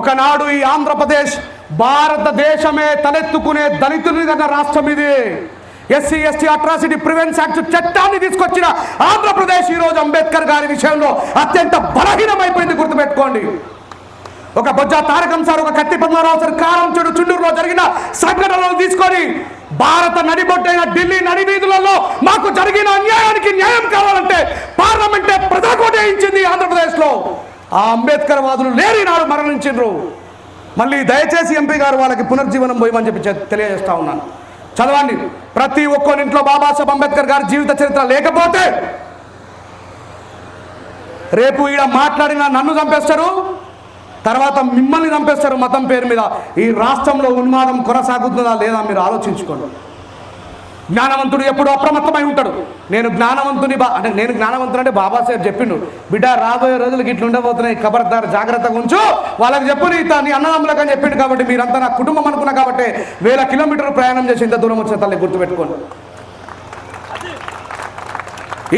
ఒకనాడు ఈ ఆంధ్రప్రదేశ్ భారతదేశమే తలెత్తుకునే దళితులు కన్నా రాష్ట్రం ఇది. SC ST atrocity prevention act చట్టాన్ని తీసుకొచ్చిన ఆంధ్రప్రదేశ్ ఈరోజు అంబేద్కర్ గారి విషయంలో అత్యంత బలహీనమైపోయింది. గుర్తుపెట్టుకోండి. ఒక బొజ్జా తారకం సార్, ఒక కత్తి పద్మారావు సార్ కారం చెడు చుండూరులో జరిగిన సంఘటనలు తీసుకొని భారత నడిబొట్టైన ఢిల్లీ నడివీధులలో మాకు జరిగిన అన్యాయానికి న్యాయం కావాలంటే పార్లమెంటే ప్రజాకోటేయించింది ఆంధ్రప్రదేశ్లో. ఆ అంబేద్కర్ వాదులు లేని నాడు మరణించిండ్రు. మళ్ళీ దయచేసి ఎంపీ గారు వాళ్ళకి పునర్జీవనం పోయమని చెప్పి తెలియజేస్తా ఉన్నాను. చదవండి. ప్రతి ఒక్కరింట్లో బాబాసాహెబ్ అంబేద్కర్ గారి జీవిత చరిత్ర లేకపోతే రేపు ఈడ మాట్లాడిన నన్ను చంపేస్తారు, తర్వాత మిమ్మల్ని చంపేస్తారు మతం పేరు మీద. ఈ రాష్ట్రంలో ఉన్మాదం కొనసాగుతుందా లేదా మీరు ఆలోచించుకోండి. జ్ఞానవంతుడు ఎప్పుడు అప్రమత్తమై ఉంటాడు. నేను జ్ఞానవంతుడు అంటే బాబాసాహెబ్ చెప్పిండు, బిడ్డ రాబోయే రోజులకి ఇట్లా ఉండబోతున్నాయి, ఖబర్దార్ జాగ్రత్తగా ఉంచు, వాళ్ళకి చెప్పు నీ అన్నదమ్ములకు అని చెప్పిండు. కాబట్టి మీరంతా నా కుటుంబం అనుకున్నా కాబట్టి 1000 కిలోమీటర్లు ప్రయాణం చేసి ఇంత దూరం వచ్చిన తల్లి గుర్తుపెట్టుకోండి.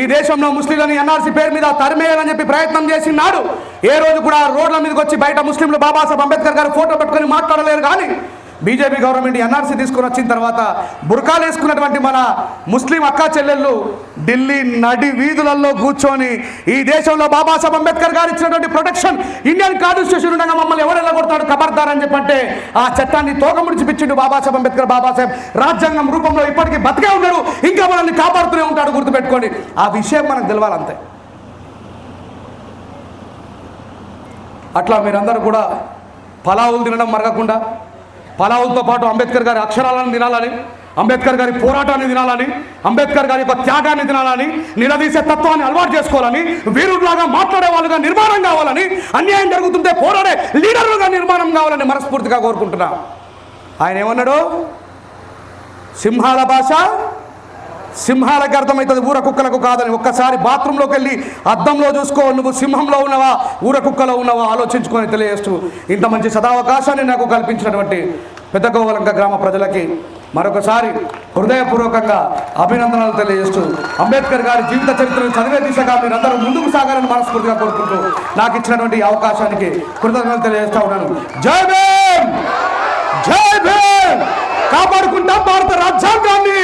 ఈ దేశంలో ముస్లింలని ఎన్ఆర్సీ పేరు మీద తరిమేయాలని చెప్పి ప్రయత్నం చేసినాడు. ఏ రోజు కూడా రోడ్ల మీదకి వచ్చి బయట ముస్లింలు బాబాసాహెబ్ అంబేద్కర్ గారు ఫోటో పెట్టుకొని మాట్లాడలేరు. కానీ బీజేపీ గవర్నమెంట్ ఎన్ఆర్సీ తీసుకొని వచ్చిన తర్వాత బుర్కాలు వేసుకున్నటువంటి మన ముస్లిం అక్కా చెల్లెళ్ళు ఢిల్లీ నడి వీధులలో కూర్చొని ఈ దేశంలో బాబాసాహెబ్ అంబేద్కర్ గారు ఇచ్చినటువంటి ప్రొటెక్షన్, ఇండియన్ కాన్స్టిట్యూషన్ ఉండగా మమ్మల్ని ఎవరెలా కొడతాడు ఖబర్దార్ అని చెప్పంటే ఆ చట్టాన్ని తోకముడిచిపిచ్చిండు బాబాసాహెబ్ అంబేద్కర్. బాబాసాహెబ్ రాజ్యాంగం రూపంలో ఇప్పటికీ బతికే ఉన్నాడు, ఇంకా మనల్ని కాపాడుతూనే ఉంటాడు, గుర్తుపెట్టుకోండి. ఆ విషయం మనకు తెలవాలంతే. అట్లా మీరందరూ కూడా పలావులు తినడం మరగకుండా, పలావులతో పాటు అంబేద్కర్ గారి అక్షరాలను తినాలని, అంబేద్కర్ గారి పోరాటాన్ని తినాలని, అంబేద్కర్ గారి యొక్క త్యాగాన్ని తినాలని, నిలదీసే తత్వాన్ని అలవాటు చేసుకోవాలని, వీరులాగా మాట్లాడే వాళ్ళుగా నిర్మాణం కావాలని, అన్యాయం జరుగుతుంటే పోరాడే లీడర్లుగా నిర్మాణం కావాలని మనస్ఫూర్తిగా కోరుకుంటున్నా. ఆయన ఏమన్నాడు? సింహాల భాష సింహాలకు అర్థమవుతుంది, ఊర కుక్కలకు కాదని. ఒక్కసారి బాత్రూంలోకి వెళ్ళి అద్దంలో చూసుకో, నువ్వు సింహంలో ఉన్నావా ఊర కుక్కలో ఉన్నావా ఆలోచించుకొని తెలియజేస్తూ ఇంత మంచి సదావకాశాన్ని నాకు కల్పించినటువంటి పెద్ద గోవలంక గ్రామ ప్రజలకి మరొకసారి హృదయపూర్వకంగా అభినందనలు తెలియజేస్తూ, అంబేద్కర్ గారి జీవిత చరిత్రను చదివే దిశగా మీరందరూ ముందుకు సాగాలని మనస్ఫూర్తిగా కోరుకుంటూ నాకు ఇచ్చినటువంటి అవకాశానికి కృతజ్ఞతలు తెలియజేస్తా ఉన్నాను. జై భీమ్, జై భీమ్. కాపాడుకుంటాం భారత రాజ్యాంగాన్ని.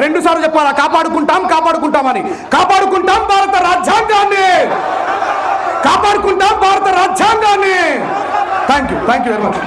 2 సార్లు చెప్పాలా? కాపాడుకుంటామని. కాపాడుకుంటాం భారత రాజ్యాంగాన్ని, కాపాడుకుంటాం భారత రాజ్యాంగాన్ని. Thank you very much.